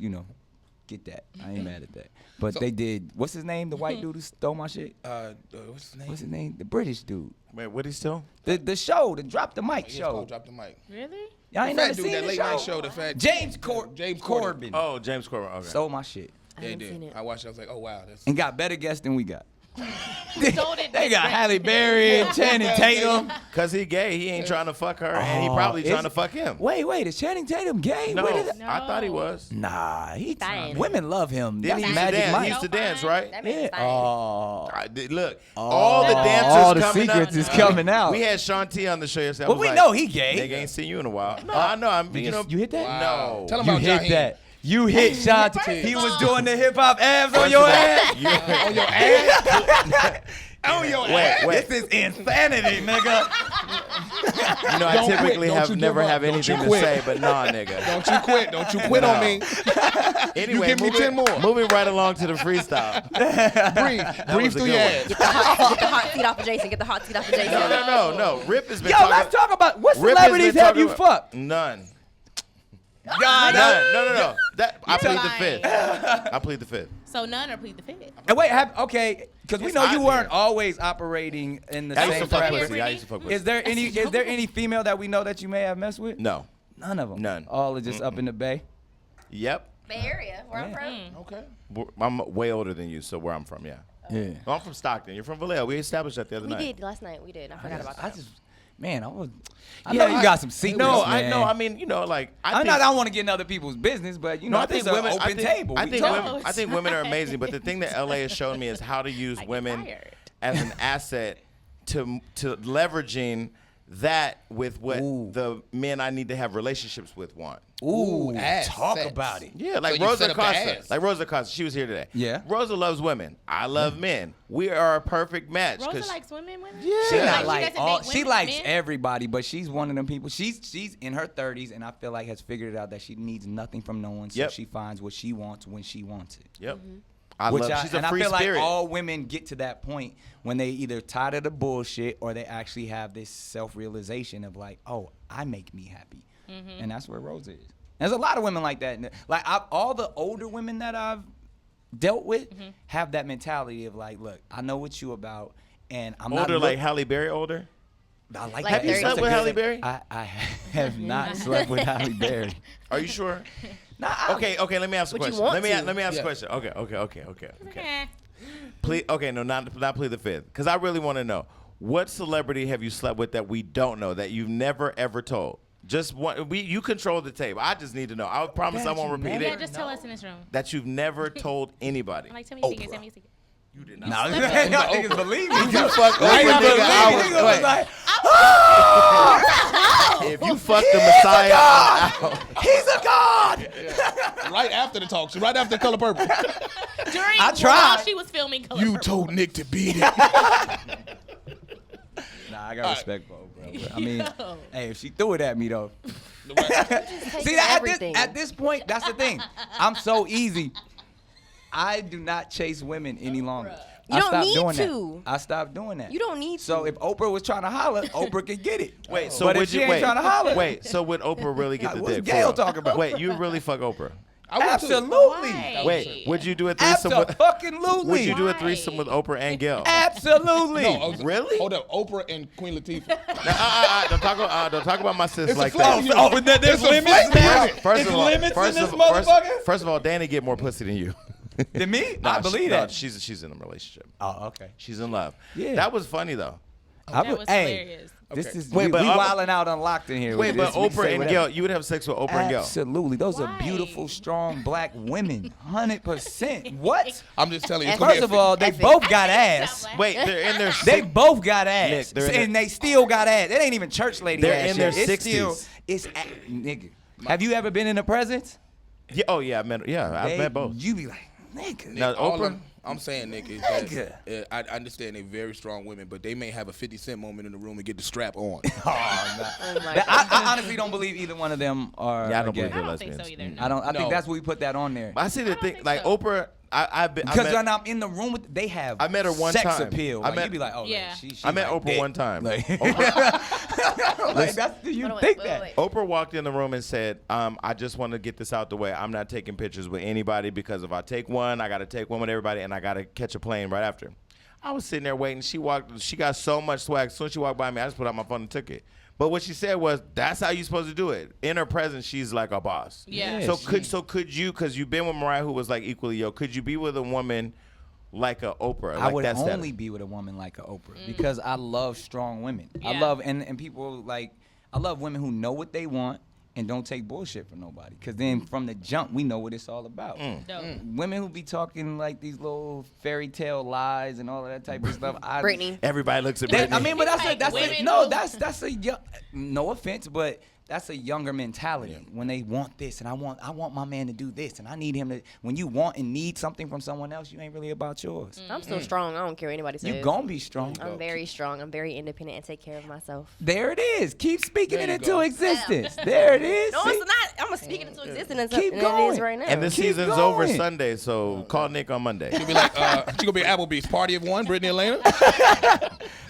get that. I ain't mad at that. But So- they did. What's his name? The white dude who stole my shit. What's his name? What's his name? The British dude. Wait, what he still? The show, the Drop the Mic It's show. called Drop the Mic. Really? Y'all The ain't fat never dude, seen that the late show? night show. The fat James James Corbin. Oh, James Corbin. Okay. Stole my shit I Yeah, he haven't seen did. it. I watched it. I was like, oh wow, that's. and got better guests than we got. Sold it They got different. Halle Berry and Channing Tatum. Because he gay, he ain't trying to fuck her, and he probably is trying to it? fuck him. Wait, is Channing Tatum gay? No, Where did No. I thought he was. Nah, Fine. women love him. Then That's he used to Magic dance. Mike. He used to So dance, fine. right? That man's Yeah. fine. Look, all the dancers all the coming secrets up. is coming out. We had Sean T on the show yesterday. I Well, was we like, know he gay. Nigga ain't seen you in a while. No, I know. I'm. You hit that? Wow. No. Tell him You about hit Jaheim. that. You hit Sean. First He of was all- doing the hip hop abs on First your of all, ass. On your ass. On your ass. Wait. This is insanity, nigga. You know, I Don't typically quit. Don't have you never give up. have Don't anything you to quit. say, but nah, nigga. Don't you quit. Don't you quit on me. Anyway, give me moving, 10 more. Moving right along to the freestyle. Breathe. Breathe was a through good your one. ass. Get the hot seat off of Jason. Get the hot seat off of Jason. No. Rip has been Yo, talking. let's talk about what Rip has celebrities been have you talking- fucked? None. God, No. I plead the lying. fifth. I plead the fifth. So none or plead the fifth. And wait, okay, because we It's know you hot weren't here. always operating in the I used same to fuck preference. pussy. I used to fuck pussy. Is there any female that we know that you may have messed with? No. None of them. None. All are just up in the bay. Yep. Bay Area, where I'm from. Okay. I'm way older than you, so where I'm from, yeah. Yeah. Well, I'm from Stockton. You're from Vallejo. We established that the other We night. did last night. We did. I forgot about I that. just, man, I know you got some secrets. No, I man. know. I mean, like I don't want to get in other people's business, but No, I this think is women. an open table. I We think talk. women. I think women are amazing. But the thing that LA has shown me is how to use I get women fired. as an asset to leveraging that with what Ooh. the men I need to have relationships with want. Ooh, ass talk sex. about it. Yeah, like So you Rosa set up the Acosta. ass. Like Rosa Acosta. She was here today. Yeah. Rosa loves women. I love men. We are a perfect match. Rosa 'cause- likes women. She Yeah. not Like, she like doesn't all. date She women, likes men? everybody, but she's one of them people. She's in her 30s, and I feel like has figured it out that she needs nothing from no one. So Yep. she finds what she wants when she wants it. Yep. Mm-hmm. She's a I free feel spirit. like all women get to that point when they either tired of the bullshit or they actually have this self-realization of like, oh, I make me happy, Mm-hmm. and that's where Rose is. There's a lot of women like that. Like all the older women that I've dealt with Mm-hmm. have that mentality of like, look, I know what you about, and I'm older, not like Halle Berry older. I like Like that. Have you That's slept a with good- Halle Berry? I have not slept with Halle Berry. Are you sure? Okay, let me ask a But you question. want Let me to. let me ask a Yeah. question. Okay. Eh. Please, okay, no, not plead the fifth, because I really want to know what celebrity have you slept with that we don't know that you've never ever told. Just one. You control the tape. I just need to know. I promise I won't repeat Yeah, it. just tell us in this room. That you've never told anybody. I'm like, tell me a secret. Tell me a secret. You did not. No, y'all niggas believe me. You fuck Right Oprah, after nigga. I was, nigga was like, if you fuck the Messiah, he's a god. Right after the talk show, right after Color Purple. During I tried. while she was filming Color You Purple. told Nick to beat it. Nah, I got respect for Oprah. I mean, hey, if she threw it at me though. Taking See, everything. at this point, that's the thing. I'm so easy. I do not chase women any longer. You I don't stopped need doing to. that. I stopped doing that. You don't need So to. if Oprah was trying to holler, Oprah could get it. wait. So but would if she you ain't wait? trying to holler, Wait. So would Oprah really get the What's dick? Gayle For real? talking about? Wait, you really fuck Oprah? I would too. absolutely, Why? Wait, would you do a threesome with? absolutely, Would you do a Why? threesome with Oprah and Gayle? absolutely. No, Really? Hold up, Oprah and Queen Latifah. Don't talk about my sis It's like a that. flex. Oh, there's It's a limits flex. now. First of all, First of all, Danny get more pussy than you. than me? Nah, I believe no, that. she's in a relationship. Oh, okay. She's in love. Yeah. That was funny though. I That would- was hey, hilarious. this Okay. is Wait, we but I'm- wilding out unlocked in here. Wait, with but this. We can Oprah say and whatever. Gayle, you would have sex with Oprah and Gayle. Absolutely. Those are Why? beautiful, strong black women. 100%. What? I'm just telling you. It's gonna First be of all, they Epic. both got ass. Wait, they're in their They both got ass. Nick, they're in And they still got ass. It ain't even church lady They're ass in their shit. It's 60s. still, it's, nigga. Have you ever been in the presence? Yeah, oh yeah, I've met both. You be like, nigga. Now, all Oprah. I'm saying, Nick, is Nigga. that I understand they're very strong women, but they may have a 50 Cent moment in the room and get the strap on. Oh, nah. Oh my That- God. I honestly don't believe either one of them are. Yeah, I don't gay. believe I they're don't think so lesbians. either. No. I don't. I think No. that's what we put that on there. I see the thing, think like so. Oprah. I've been. Because when I'm in the room with, they have. I met her one sex time. appeal. I Like, met- you be like, oh, Yeah. like, she I met like Oprah dick. one time. Like, Oprah, like that's you Hold on, think wait, that? wait. Oprah walked in the room and said, I just want to get this out the way. I'm not taking pictures with anybody because if I take one, I got to take one with everybody and I got to catch a plane right after. I was sitting there waiting. She got so much swag. As soon as she walked by me, I just put out my phone and took it. But what she said was, that's how you're supposed to do it. In her presence, she's like a boss. Yeah. So could you, because you've been with Mariah, who was like equally could you be with a woman like a Oprah? I Like would that status? only be with a woman like a Oprah because I love strong women. I Yeah. love and people like I love women who know what they want and don't take bullshit from nobody. Because then from the jump, we know what it's all about. Dope. Women who be talking like these little fairy tale lies and all of that type of stuff. Brittany. Everybody looks at That, Brittany. I mean, but that's Like a women no, who- that's a young, no offense, but that's a younger mentality when they want this and I want my man to do this and I need him to. When you want and need something from someone else, you ain't really about yours. I'm still strong. I don't care what anybody says. You gonna be strong. I'm very strong. I'm very independent and take care of myself. There it is. Keep speaking There it you into go. existence. There it is. No, See? it's not. I'm gonna speak it into existence. Keep and going. it is right now. And the Keep season's over going. Sunday, so call Nick on Monday. She'll be like, she gonna be at Applebee's party of one, Brittany Elena.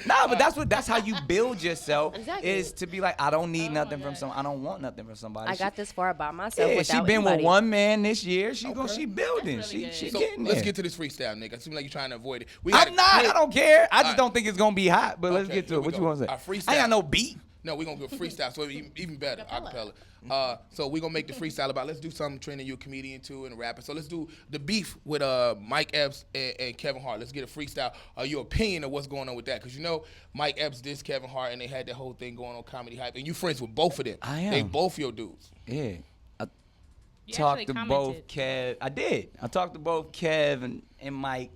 Nah, but that's how you build yourself. Exactly. Is to be like, I don't need nothing from some. I don't want nothing from somebody. I got this far by myself. Yeah, she without been anybody. with one man this year. She Okay. building. That's really She good. So getting let's there. get to this freestyle, Nick. It seems like you're trying to avoid it. I'm not. I don't care. I just right. don't think it's gonna be hot. But let's Okay, get to here it. we What go. you want to say? Our freestyle. I ain't got no beat. No, we're gonna go freestyle, so even better, acapella. So we're gonna make the freestyle about. Let's do something trending. You're a comedian too and a rapper. So let's do the beef with Mike Epps and Kevin Hart. Let's get a freestyle. Your opinion of what's going on with that? Because you know Mike Epps dissed Kevin Hart, and they had that whole thing going on Comedy Hype, and you friends with both of them. I am. They both your dudes. Yeah. I You talked to actually both commented. Kev. I did. I talked to both Kev and Mike.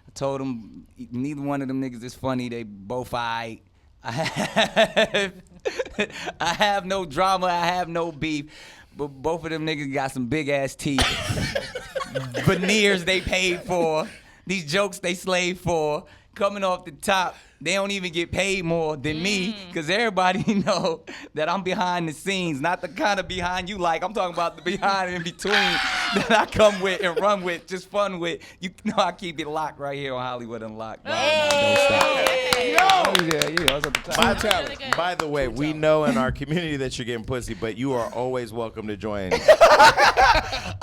I told them neither one of them niggas is funny. They both aight. I have no drama. I have no beef. But both of them niggas got some big ass teeth. Veneers they paid for. These jokes they slaved for. Coming off the top, they don't even get paid more than me, because everybody know that I'm behind the scenes, not the kind of behind you like. I'm talking about the behind in between that I come with and run with, just fun with. You know I keep it locked right here on Hollywood Unlocked. Don't stop. Yeah, I was at the top. Really good. By the way, we know in our community that you're getting pussy, but you are always welcome to join.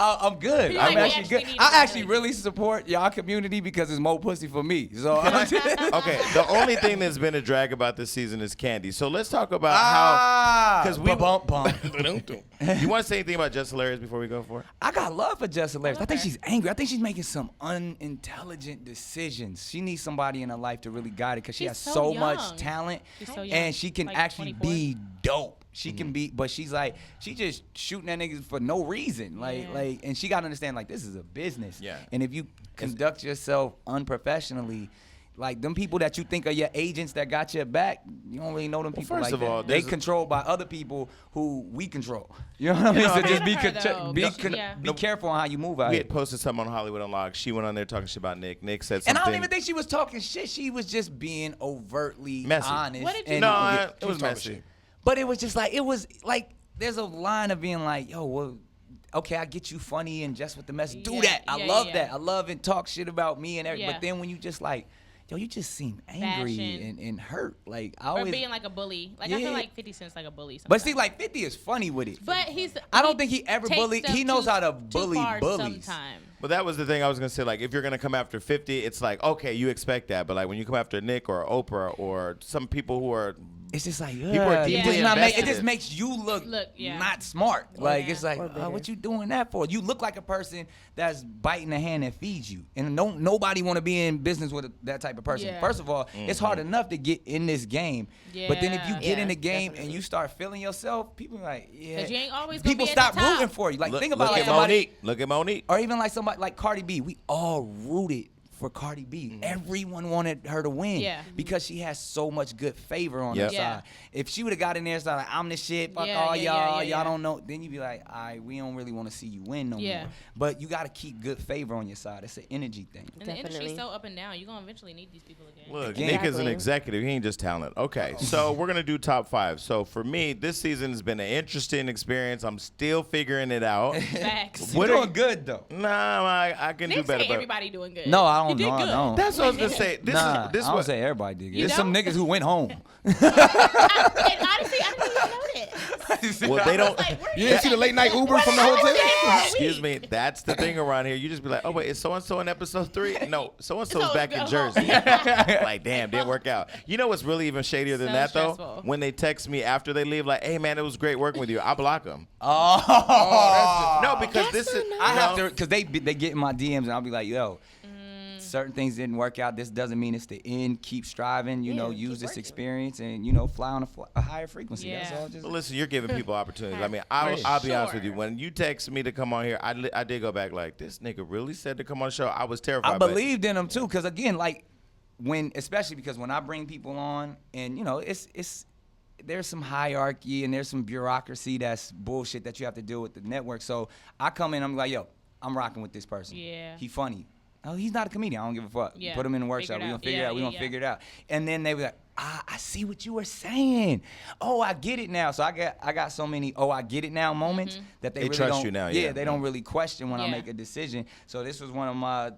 I'm good. Feel I'm like we actually actually good. need I to actually really- really support y'all community because it's more pussy for me. So Okay, the only thing that's been a drag about this season is Candy. So let's talk about how. Because we bump. You want to say anything about Just Hilarious before we go for it? I got love for Just Hilarious. I think Okay. she's angry. I think she's making some unintelligent decisions. She needs somebody in her life to really guide it because she She's has so so young. much talent, She's so young. and she can Like actually 24. be dope. She can be, but she's like, she just shooting at niggas for no reason. Like, and she got to understand, like, this is a business. Yeah. And if you conduct yourself unprofessionally, like them people that you think are your agents that got your back, you don't really know them people first like of that. all, They there's a- controlled by other people who we control. You know what I mean? know, So I just mean- Her, though. Yeah. be careful on how you move out We here. had posted something on Hollywood Unlocked. She went on there talking shit about Nick. Nick said And something. I don't even think she was talking shit. She was just being overtly Messy. honest. What did you and- No, Yeah, it was talking messy. shit. But it was just like, there's a line of being like, yo, well, okay, I get you funny and just with the message. Do Yeah, that. I yeah, love yeah. that. I love and talk shit about me and everything. Yeah. But then when you just like, yo, you just seem angry Fashion. and hurt. Like, I Or always. being like a bully. Like I Yeah. feel like 50 Cent's like a bully. But see, sometimes. like 50 is funny with it. But he's. I don't think he ever takes bullied. stuff He knows too- how to too bully far bullies. Sometimes. But that was the thing I was gonna say. Like, if you're gonna come after 50, it's like, okay, you expect that. But like when you come after Nick or Oprah or some people who are, It's just like, People are it deeply just not make, it invested. just makes you look yeah. not smart. Like Yeah. it's like, Or bitter. what you doing that for? You look like a person that's biting the hand that feeds you, and nobody want to be in business with that type of person. Yeah. First of all, it's hard enough to get in this game, but then if you Yeah. get in the Yeah, game and definitely. you start feeling yourself, people are like, yeah, 'Cause you ain't always gonna people be at the stop top. rooting for you. Like look, think about look like at somebody. Monique. Look at Monique. Or even like somebody like Cardi B, we all rooted for Cardi B. Mm-hmm. Everyone wanted her to win Yeah. because she has so much good favor on Yep. her Yeah. side. If she would have got in there and started like, I'm the shit, fuck Yeah, all yeah, y'all, yeah, y'all yeah. don't know, then you'd be like, all right, we don't really want to see you win no Yeah. more. But you got to keep good favor on your side. It's an energy thing. And the industry's Definitely. so up and down. You're gonna eventually need these people again. Look, Again. Nick is an Exactly. executive. He ain't just talent. Okay, so we're gonna do top 5. So for me, this season has been an interesting experience. I'm still figuring it out. Facts. You're doing good though. Nah, I can do Nick better. say But everybody doing good. No, I You don't did know. I good. don't. that's what I was gonna say. This Nah, is this I don't what say everybody did. You There's some don't? niggas who went home. And honestly, I didn't even know this. well they don't. Like, where You didn't see the late night Uber from the hotel? Excuse me. That's the thing around here. You just be like, oh wait, is so and so in episode 3? No, so and so's So-and-so back in go Jersey. home. Like, damn, didn't work out. You know what's really even shadier than So that though? stressful. When they text me after they leave, like, hey man, it was great working with you. I block them. Oh, No, because That's this so is. nice. I you have know, to, because they get in my DMs and I'll be like, yo, certain things didn't work out. This doesn't mean it's the end. Keep striving, you know, keep use this working. experience and, you know, fly on a higher frequency. That's Yeah. all. Just But listen, you're giving people opportunities. I mean, I'll be honest with you. When you text me to come on here, I did go back like, this nigga really said to come on the show. I was terrified. I but- believed in them too, because again, like especially because when I bring people on, and you know, it's there's some hierarchy and there's some bureaucracy that's bullshit that you have to deal with the network. So I come in, I'm like, yo, I'm rocking with this person. Yeah. He funny. Oh, he's not a comedian. I don't give a fuck. Yeah. Put him in the Figure workshop. it We gonna out. figure it Yeah, out. We yeah, gonna yeah. figure it out. And then they were like, I see what you were saying. Oh, I get it now. So I got so many I get it now moments that they They really trust don't, you now, yeah. they don't really question when I Yeah. make a decision. So this was one of my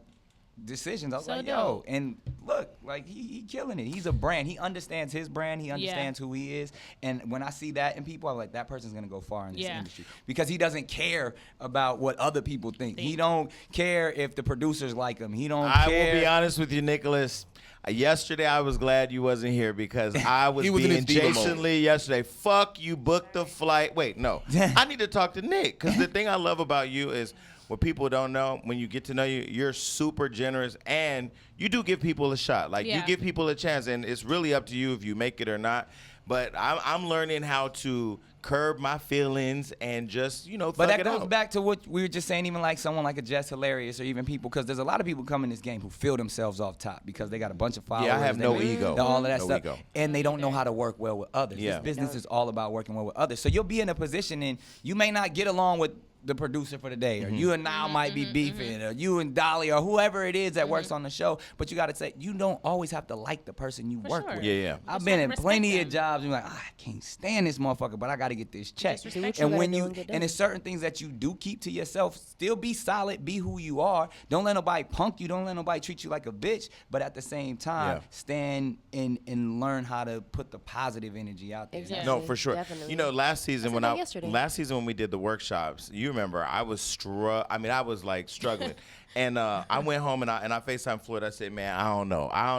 decisions. I was So like, yo, dope. and look, like he killing it. He's a brand. He understands his brand. He understands who he is. And when I see that in people, I'm like, that person's gonna go far in this Yeah. industry because he doesn't care about what other people think. He don't care if the producers like him. He don't I care. will be honest with you, Nicholas. Yesterday, I was glad you wasn't here because I was He was in being his diva mode. Jason Lee yesterday. Fuck, you booked the flight. Wait, no. I need to talk to Nick because the thing I love about you is what people don't know, when you get to know you, you're super generous and you do give people a shot. Like, you Yeah. give people a chance, and it's really up to you if you make it or not. But I'm learning how to curb my feelings and just, But thug that it goes out. back to what we were just saying, even like someone like a Jess Hilarious or even people, because there's a lot of people come in this game who feel themselves off top because they got a bunch of followers. Yeah, I have they no make- ego. All of that No stuff. ego. And they don't know how to work well with others. Yeah. This business is all about working well with others. So you'll be in a position and you may not get along with the producer for the day, or you and Niall might be beefing, or you and Dolly, or whoever it is that works on the show. But you got to say, you don't always have to like the person you work sure. with. Yeah. I've been in respect plenty them. of jobs. You're like, I can't stand this motherfucker, but I got to get this check. Just respect them. And when Do what you you, gotta do and get and done. it's certain things that you do keep to yourself. Still be solid, be who you are. Don't let nobody punk you. Don't let nobody treat you like a bitch. But at the same time, stand and learn how to put the positive energy out there. Exactly. No, for sure. Definitely. You know, last season said that yesterday. when we did the workshops, you remember I was I was like struggling. And I went home and I FaceTime Floyd. I said, man, I don't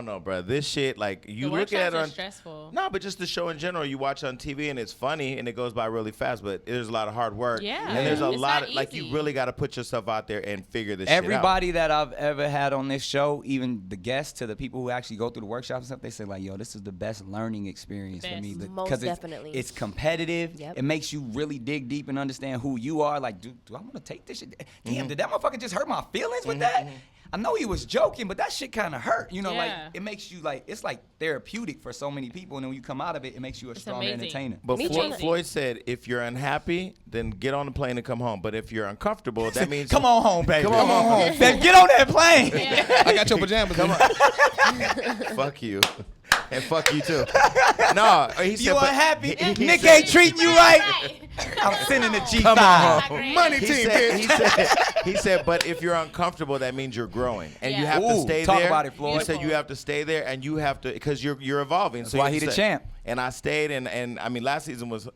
know, bro. This shit, like, you The look at it workshops are on stressful. No, but just the show in general, you watch on TV and it's funny and it goes by really fast, but there's a lot of hard work. Yeah. And there's a It's lot not of, like, you easy. really got to put yourself out there and figure this shit out. Everybody that I've ever had on this show, even the guests to the people who actually go through the workshops and stuff, they say like, yo, this is the best learning experience for me. Best. Most 'cause definitely. It's competitive. Yep. It makes you really dig deep and understand who you are. Like, do I want to take this shit? Damn, did that motherfucker just hurt my feelings with that? I know he was joking, but that shit kind of hurt. You know, like, Yeah. it makes you like, it's like therapeutic for so many people. And then when you come out of it, it makes you a stronger amazing. entertainer. But Me Floyd, too. Floyd said, if you're unhappy, then get on the plane and come home. But if you're uncomfortable, that means Come on home, baby. Come on home. Then get on that plane. I got your pajamas. Come on. fuck you. And fuck you too. No, he said, You but unhappy? he Nick said- ain't treating you right. I'm sending the G5. Come on home. Great. Money He team, said, bitch. he said, but if you're uncomfortable, that means you're growing, and you Yeah. have to Ooh, stay talk there. about it, Floyd. He said you have to stay there, and you have to because you're evolving. That's so why you he the said- champ. And I stayed, and I mean, last season was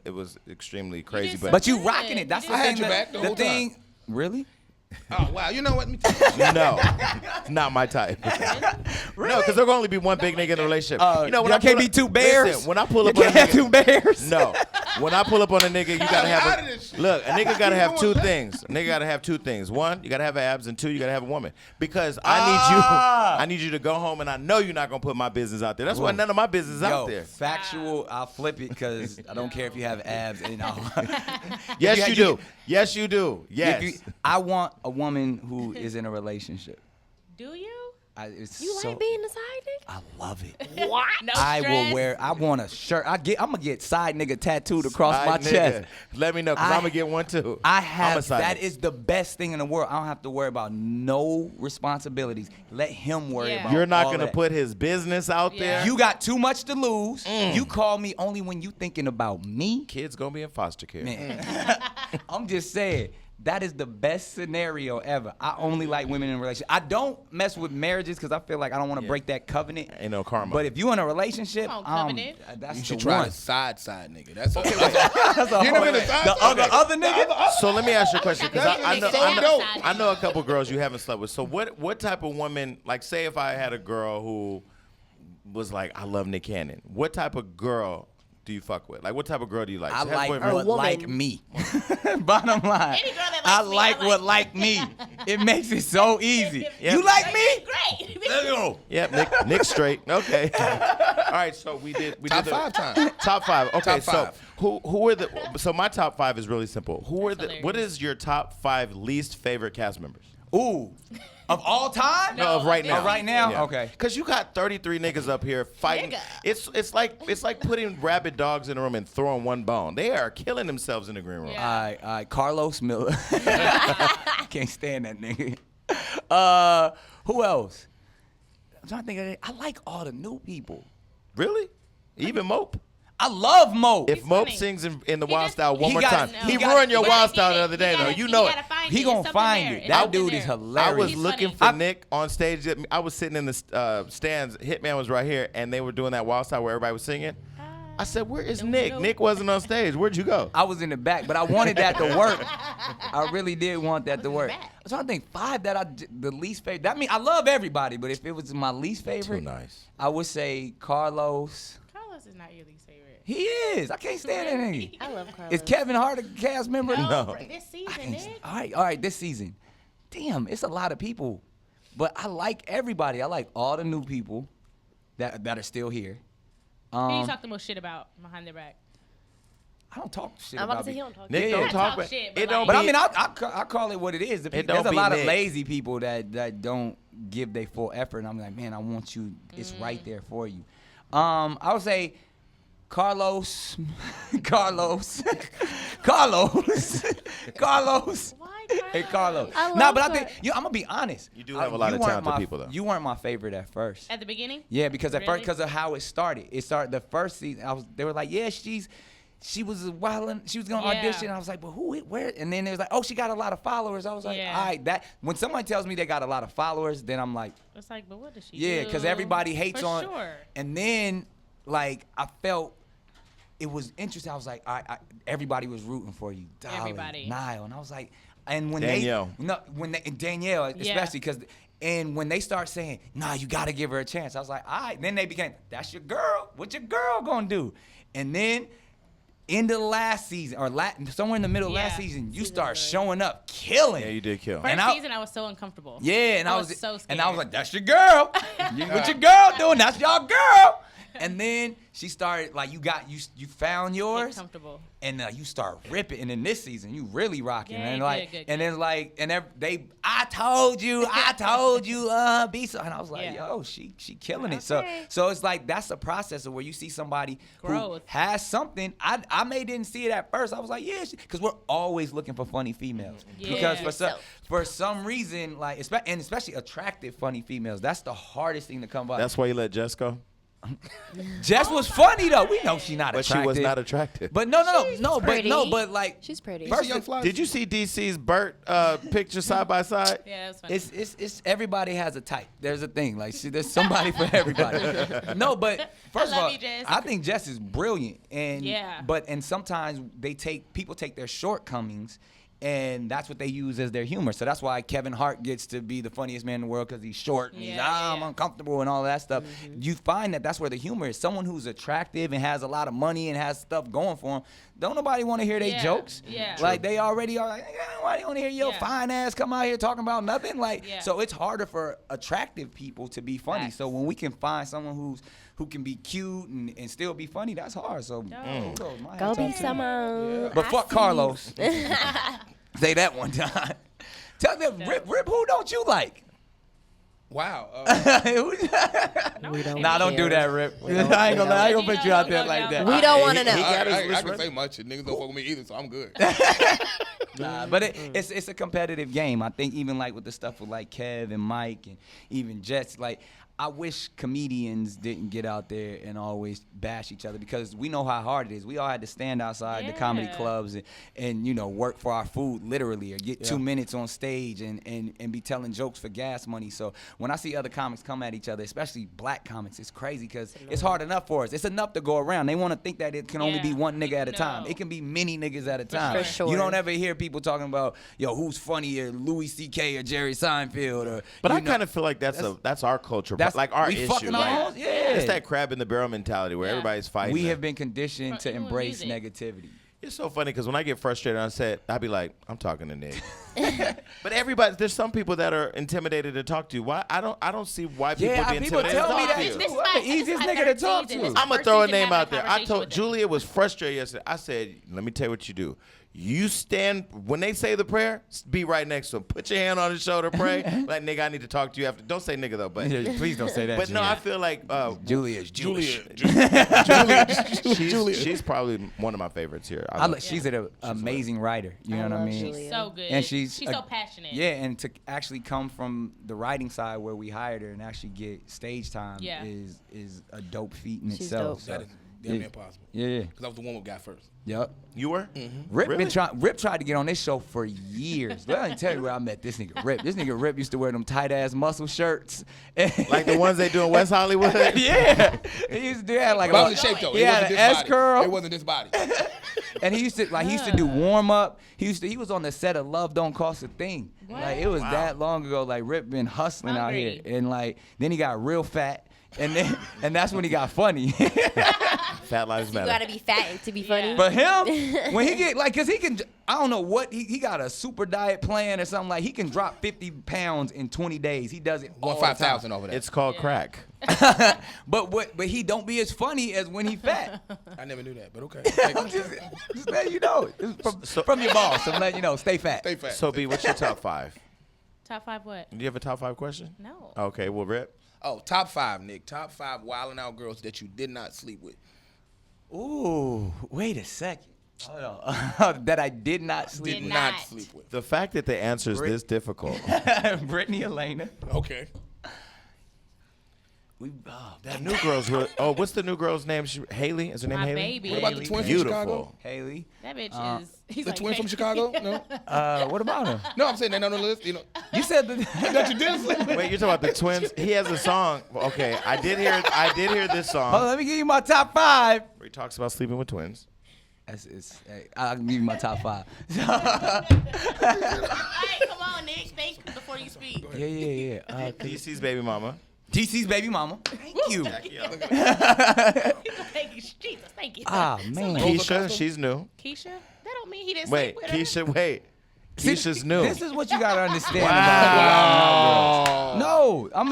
extremely crazy, did but But you Good. rocking it. That's You the did thing. good. I had your back the whole thing. Really? Oh, wow. You know what? Let me tell you. no, not my type. No, because there can only be one big nigga in a relationship. When I y'all can't pull be up- two bears. Listen, when I pull You up on a can't have nigga, two bears. no. When I pull up on a nigga, you gotta Out have of this shit. look. A nigga gotta have two doing that? things. A nigga gotta have two things. One, you gotta have abs, and two, you gotta have a woman. Because I need you to go home, and I know you're not gonna put my business out there. That's why none of my business is out Yo, there. factual. I'll flip it because I don't care if you have abs. And all. Yes, you you- do. Yes, you do. Yes. I want a woman who is in a relationship. Do you? It's You so, like being the side nigga? I love it. What? No I will stress? wear. I want a shirt. I'm gonna get side nigga tattooed across my Nigga, chest. Let me know, because I'm gonna get one too. I I'm a have. side That nigga. is the best thing in the world. I don't have to worry about no responsibilities. Let him worry Yeah. about. You're not all gonna that. put his business out Yeah. there. You got too much to lose. You call me only when you thinking about me. Kids gonna be in foster care. Man, I'm just saying that is the best scenario ever. I only like women in a relationship. I don't mess with marriages because I feel like I don't want to break that covenant. Ain't no karma. But if you in a relationship, Come on, covenant. that's You the should try one. the side nigga. That's a, That's a You never whole- been a side the side other nigga? nigga. So let me ask you a question, because That's I know, so I, know, dope. I know a couple girls you haven't slept with. So what type of woman, like say if I had a girl who was like, I love Nick Cannon, what type of girl do you fuck with? Like what type of girl do you like? I She has like boyfriend- what woman. like me. Bottom line. Any girl that I likes me, like I what like. like me. It makes it so easy. Yeah. You like me? Great. Let's go. Yep, Nick straight. Okay. All right, so we did Top the, 5 time. Top 5. Okay, Top so 5. who are the so my top 5 is really simple. Who are That's the what hilarious. is your top 5 least favorite cast members? Ooh. Of all time? No, of right this now. Of right now? Yeah. Okay. Cause you got 33 niggas up here fighting. Nigga. It's like putting rabid dogs in a room and throwing one bone. They are killing themselves in the green room. Yeah. All right, Carlos Miller. Can't stand that nigga. Who else? I'm trying to think of it. I like all the new people. Really? Even Mope? I love Mo. If Mope funny. sings in the He Wild just- Style one He more got- time, he he got- ruined your You Wild gotta Style get the it. other day, You though. gotta- You know it. gotta find He it. gonna It's something find there. it. It's That something dude is there. I hilarious. was He's looking funny. for Nick on stage. I was sitting in the stands. Hitman was right here, and they were doing that Wild Style where everybody was singing. I said, "Where is Nick? no. Nick wasn't on stage. Where'd you go?" I was in the back, but I wanted that to work. I really did want that to work. back. I'm trying to think 5 that the least favorite. That mean I love everybody, but if it was my least favorite, Too nice. I would say Carlos. Carlos is not your least favorite. He is. I can't stand that nigga. I love Carlos. Is Kevin Hart a cast member? No. This I season, can't- Nick. all right, this season. Damn, it's a lot of people. But I like everybody. I like all the new people that are still here. Who you talk the most shit about behind their back? I don't talk shit I'm about to about say he me. don't talk. Nick Yeah, don't yeah. talk Talk about shit, it. but Don't like- But I be- mean, I call it what it is. It don't There's a be lot of Nick. lazy people that don't give their full effort. And I'm like, man, I want you. It's right there for you. I would say Carlos, Carlos. Carlos. Why, Hey, Carlos. I Nah, love but I that. think I'm gonna be honest. You do have a lot of talented people, though. You weren't my favorite at first. At the beginning? Yeah, because at first, Really? because of how it started. It started the first season. They were like, yeah, she was wilding. She was gonna Yeah. audition. I was like, but who? Where? And then it was like, oh, she got a lot of followers. I was like, Yeah. all right. That when somebody tells me they got a lot of followers, then I'm like, It's like, but what does she yeah, do? because everybody hates For on. sure. And then like I felt it was interesting. I was like, everybody was rooting for you, Dolly, Everybody. Niall, and I was like, and when Danielle. and Danielle especially because. And when they start saying, nah, you got to give her a chance, I was like, all right. Then they became, that's your girl. What your girl going to do? And then in the last season, or somewhere in the middle of last Yeah. season, you start showing up, killing. Yeah, you did kill. First And I- season, I was so uncomfortable. Yeah, and I was so scared. and I was like, that's your girl. What your girl doing? That's your girl. And then she started like you found Get yours, comfortable. and you start ripping. And in this season, you really rocking. Yeah, And you like, did good, and good. then like, and I told you, be so. And I was like, Yeah. yo, she killing it. Okay. So it's like that's the process of where you see somebody who Growth. has something. I may didn't see it at first. I was like, yeah, because we're always looking for funny females. Yeah. Because Yourself. for some reason, like and especially attractive funny females, that's the hardest thing to come by. That's why you let Jess go? Jess was funny though. We know she not But attractive. she was not attractive. But no, pretty. but like She's pretty. First, Young Fly. Did you see DC's Burt picture side by side? Yeah, that's funny. it's everybody has a type. There's a thing like there's somebody for everybody. No, but first of love all, you, Jess. I think Jess is brilliant, and Yeah. But sometimes people take their shortcomings. And that's what they use as their humor. So that's why Kevin Hart gets to be the funniest man in the world because he's short and Yeah, I'm yeah. uncomfortable and all that stuff. You find that's where the humor is. Someone who's attractive and has a lot of money and has stuff going for them. Don't nobody want to hear their Yeah, jokes. yeah. Like they already are like, why do you want to hear your Yeah. fine ass come out here talking about nothing? Like, Yeah. so it's harder for attractive people to be funny. Facts. So when we can find someone who can be cute and still be funny, that's hard. So kudos, my Go hats be off to you. someone. But I fuck see. Carlos. Say that one time. Tell them, Rip, who don't you like? Wow. We don't Nah, don't do that, Rip. I ain't gonna put you out there like that. We don't want to He know. got his I list can ready. say much. And niggas don't fuck with me either, so I'm good. Nah, but it's a competitive game. I think even like with the stuff with like Kev and Mike and even Jets, like I wish comedians didn't get out there and always bash each other because we know how hard it is. We all had to stand outside the comedy Yeah. clubs and work for our food literally or get 2 minutes on stage and be telling jokes for gas money. So when I see other comics come at each other, especially black comics, it's crazy because it's hard enough for us. It's enough to go around. They want to think that it can only be Yeah. one nigga at a No. time. It can be many niggas at a time. For sure. You don't ever hear people talking about, yo, who's funnier, Louis C.K. or Jerry Seinfeld or. But you I know, kind of feel like that's our culture. that's Like our we issue. fucking Like, our own- yeah. It's that crab in the barrel mentality where Yeah. everybody's fighting. We have been conditioned to Even with embrace music. negativity. It's so funny because when I get frustrated on set, I'd be like, I'm talking to Nick. But there's some people that are intimidated to talk to you. Why? I don't see why people Yeah, be people intimidated tell to me talk that to too. you. This is I'm my- the easiest this is my nigga to third talk season. to. This is I'm gonna First throw a season name having out there. I conversation told with them. Julia was frustrated yesterday. I said, let me tell you what you do. You stand when they say the prayer. Be right next to them. Put your hand on his shoulder. Pray. Like nigga, I need to talk to you after. Don't say nigga though. But Please don't say that. but no, I feel like Julia is Jewish. she's probably one of my favorites here. She's an amazing writer. You know what I love mean? Julia. So good. And she's so passionate. Yeah, and to actually come from the writing side where we hired her and actually get stage time Yeah. is a dope feat in She's itself. dope. So, That is damn near impossible. yeah. Because I was the one who got first. Yep. You were? Rip Really? Rip tried to get on this show for years. Let me tell you where I met this nigga Rip. This nigga Rip used to wear them tight ass muscle shirts. Like the ones they do in West Hollywood? Yeah. He used to do that like But I was in shape though. He It had wasn't an this S body. curl. It wasn't this body. And he used to do warm up. He was on the set of Love Don't Cost a Thing. Like it was that long ago. Like Rip been hustling out here. Hungry. And like then he got real fat. And that's when he got funny. Fat Lives You Matter. gotta be fat to be funny. But him, when he get like, cause he can, I don't know what he got a super diet plan or something like. He can drop 50 pounds in 20 days. He does it all Won the time. 5,000 over that. It's called crack. But he don't be as funny as when he fat. I never knew that, but okay. I'm just letting you know. It's from your boss. I'm letting you know. Stay fat. Stay fat. So B, what's your top 5? Top 5 what? Do you have a top 5 question? No. Okay, well, Rip. Oh, top 5, Nick. Top 5 wilding out girls that you did not sleep with. Ooh, wait a second. Hold on. That I did not sleep Did with. not. Not sleep with. The fact that the answer is this difficult. Brittany Elena. Okay. That new girl's really. Oh, what's the new girl's name? Haley? Is her name My Haley? baby. What about the twin from Chicago? Beautiful. Haley. That bitch is. He's The like, twin hey. from Chicago? No. What about her? No, I'm saying they're not on the list. You know, You said that. that you didn't sleep with. Wait, you're talking about the twins? He has a song. Okay, I did hear this Hold on, song let me give you my top 5. where he talks about sleeping with twins. Hey, I'll give you my top 5. Hey, come on, Nick. Think before you speak. Yeah. DC's baby mama. TC's baby mama. Thank you. Thank you. Jesus, thank you. Ah, man. Keisha, she's new. Keisha? That don't mean he didn't Wait, sleep with her. Keisha, wait. Keisha's new. This is what you gotta understand Wow. about No, I'm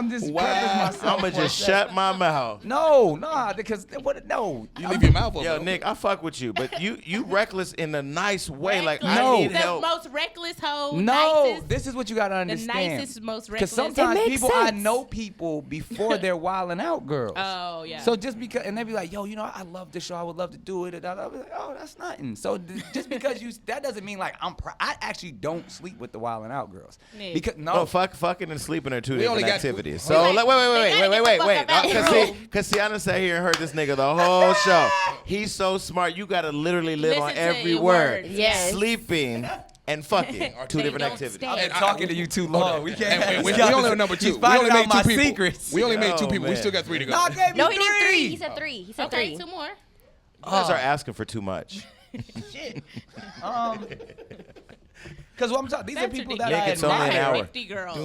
just preface myself. I'm gonna for a just second. shut my mouth. No, because what? No, You leave your mouth open. Yo, Nick, I fuck with you, but you reckless in a nice way. Like Reckless. No. I need The help. most reckless hoe. no. Nicest, This is what you gotta the understand. nicest, most Because reckless. sometimes It makes people, I sense. know people before they're wilding out girls. Oh, yeah. So just because, and they be like, yo, I love this show. I would love to do it. And I'll be like, oh, that's nothing. So just because that doesn't mean like I actually don't sleep with the wilding out girls. Nick. Because No, fucking and sleeping are two We only different got- activities. we So only- like, wait. gotta get the fuck up Cause Sienna sat here and heard this nigga the whole show. He's so smart. You gotta literally live on Listen to every your word. words. Yes. Sleeping and fucking are two They different don't activities. stay. I've been And talking to you too long. We can't. And we we got only this- on number He's 2. We finding only made out my 2 people. secrets. We only made 2 Oh, people. We man. still got 3 to go. No, I gave No, you he did 3. three. He said 3. He said Okay, 3. 2 more. You guys are asking for too much. Because what I'm talking, these are That's people ridiculous. that I Nick, it's only an admire. hour. 50 girls.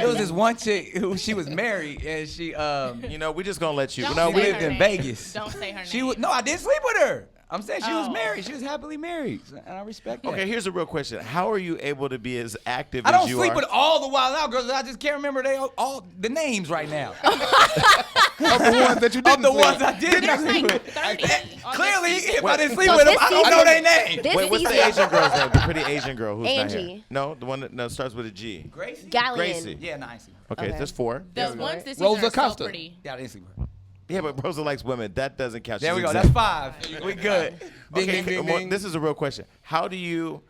It was this one chick who she was married and she You know, we just gonna let you. Don't No, she say we lived her in name. Vegas. Don't say her name. She was no, I didn't sleep with her. I'm saying she was Oh. married. She was happily married, and I respect that. Okay, here's a real question. How are you able to be as active I as don't you sleep are? with all the Wild Out girls. I just can't remember all the names right now. Of the ones that you Of didn't the sleep ones I didn't There's sleep like with. 30 on Clearly, this season. if I didn't sleep So with them, this I don't season- know their name. This Wait, what's the season- Asian girl's name? The pretty Asian girl who's not here. Angie. No, the one that starts with a G. Gracie? Galleon. Gracie. Yeah, nice. Okay, Okay. that's 4. The ones this Rosa season are Costa. so pretty. Yeah, I didn't sleep with her. Yeah, but Rosa likes women. That doesn't count. There She's we go. exempt. That's 5. We good. Ding, Okay, ding, ding, well, ding. this is a real question. How do you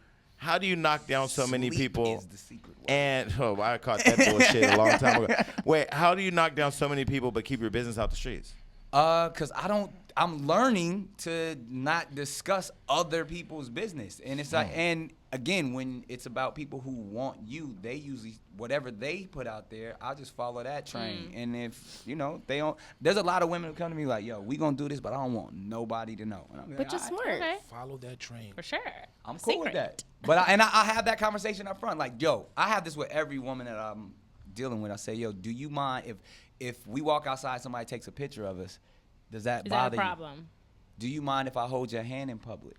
knock down so many Sleep people? is the secret word. And I caught that bullshit a long time ago. Wait, how do you knock down so many people but keep your business out the streets? Cause I'm learning to not discuss other people's business. And it's like, and again, when it's about people who want you, they usually, whatever they put out there, I'll just follow that train. And if, they don't, there's a lot of women who come to me like, yo, we gonna do this, but I don't want nobody to know. And I'm like, But you're "All right, smart. Okay. Follow that train. For sure. I'm cool with that. But I have that conversation up front. Like, yo, I have this with every woman that I'm dealing with. I say, yo, do you mind if we walk outside, somebody takes a picture of us, does that Is bother that a you? problem? Do you mind if I hold your hand in public?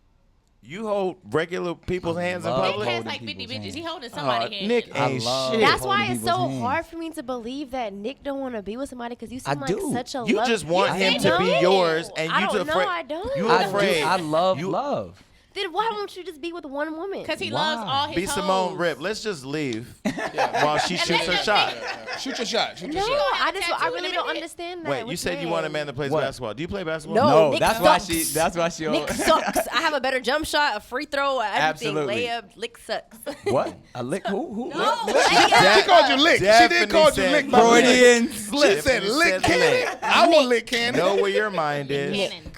You hold regular people's hands in love Nick public? has holding like 50 people's bitches. He hands. holding somebody's hand. Nick I ain't love shit. That's why holding it's so people's hands. hard for me to believe that Nick don't want to be with somebody because you I seem like do. such a You love. just want You him said to be no. yours, and I you don't just know, afraid. I don't. You I afraid. do. I love You- love. Then why don't you just be with one woman? Because he Why? loves all his Be Simone hoes. Rip. Let's just leave while she shoots her just shot. Shoot your shot. Shoot No, your shot. I tattoo really in a don't minute. understand that. Wait, you with said you want a man that plays What? basketball. Do you play basketball? No. No, Nick sucks. that's why she. Nick sucks. I have a better jump shot, a free throw, everything. Absolutely. Layup, Nick sucks. What? A lick? Who? No, She called you lick. She did Definitely call you said lick. by the way. Freudian She slip. said lick Said cannon. lick. I will lick cannon. Know where your mind is. Cannon.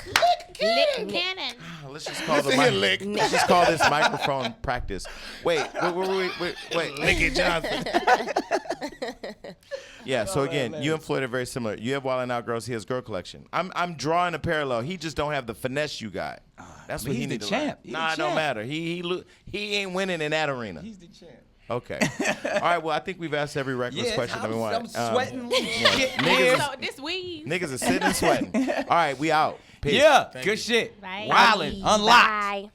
Cannon. Cannon. Let's just call Listen here, lick. Let's just call this microphone practice. Wait. Lick it, Johnson. Yeah. So again, you and Floyd are very similar. You have Wild 'N Out Girls. He has Girl Collection. I'm drawing a parallel. He just don't have the finesse you got. That's but what he he's the needs to champ. learn. He's the Nah, it don't champ. matter. He ain't winning in that arena. He's the champ. Okay. All right. Well, I think we've asked every reckless Yes, question that we want. I'm sweating. shit niggas here. So this weave. Niggas are sitting and sweating. All right, we out. Peace. Yeah, good shit. Bye. Wildin', unlocked. Bye.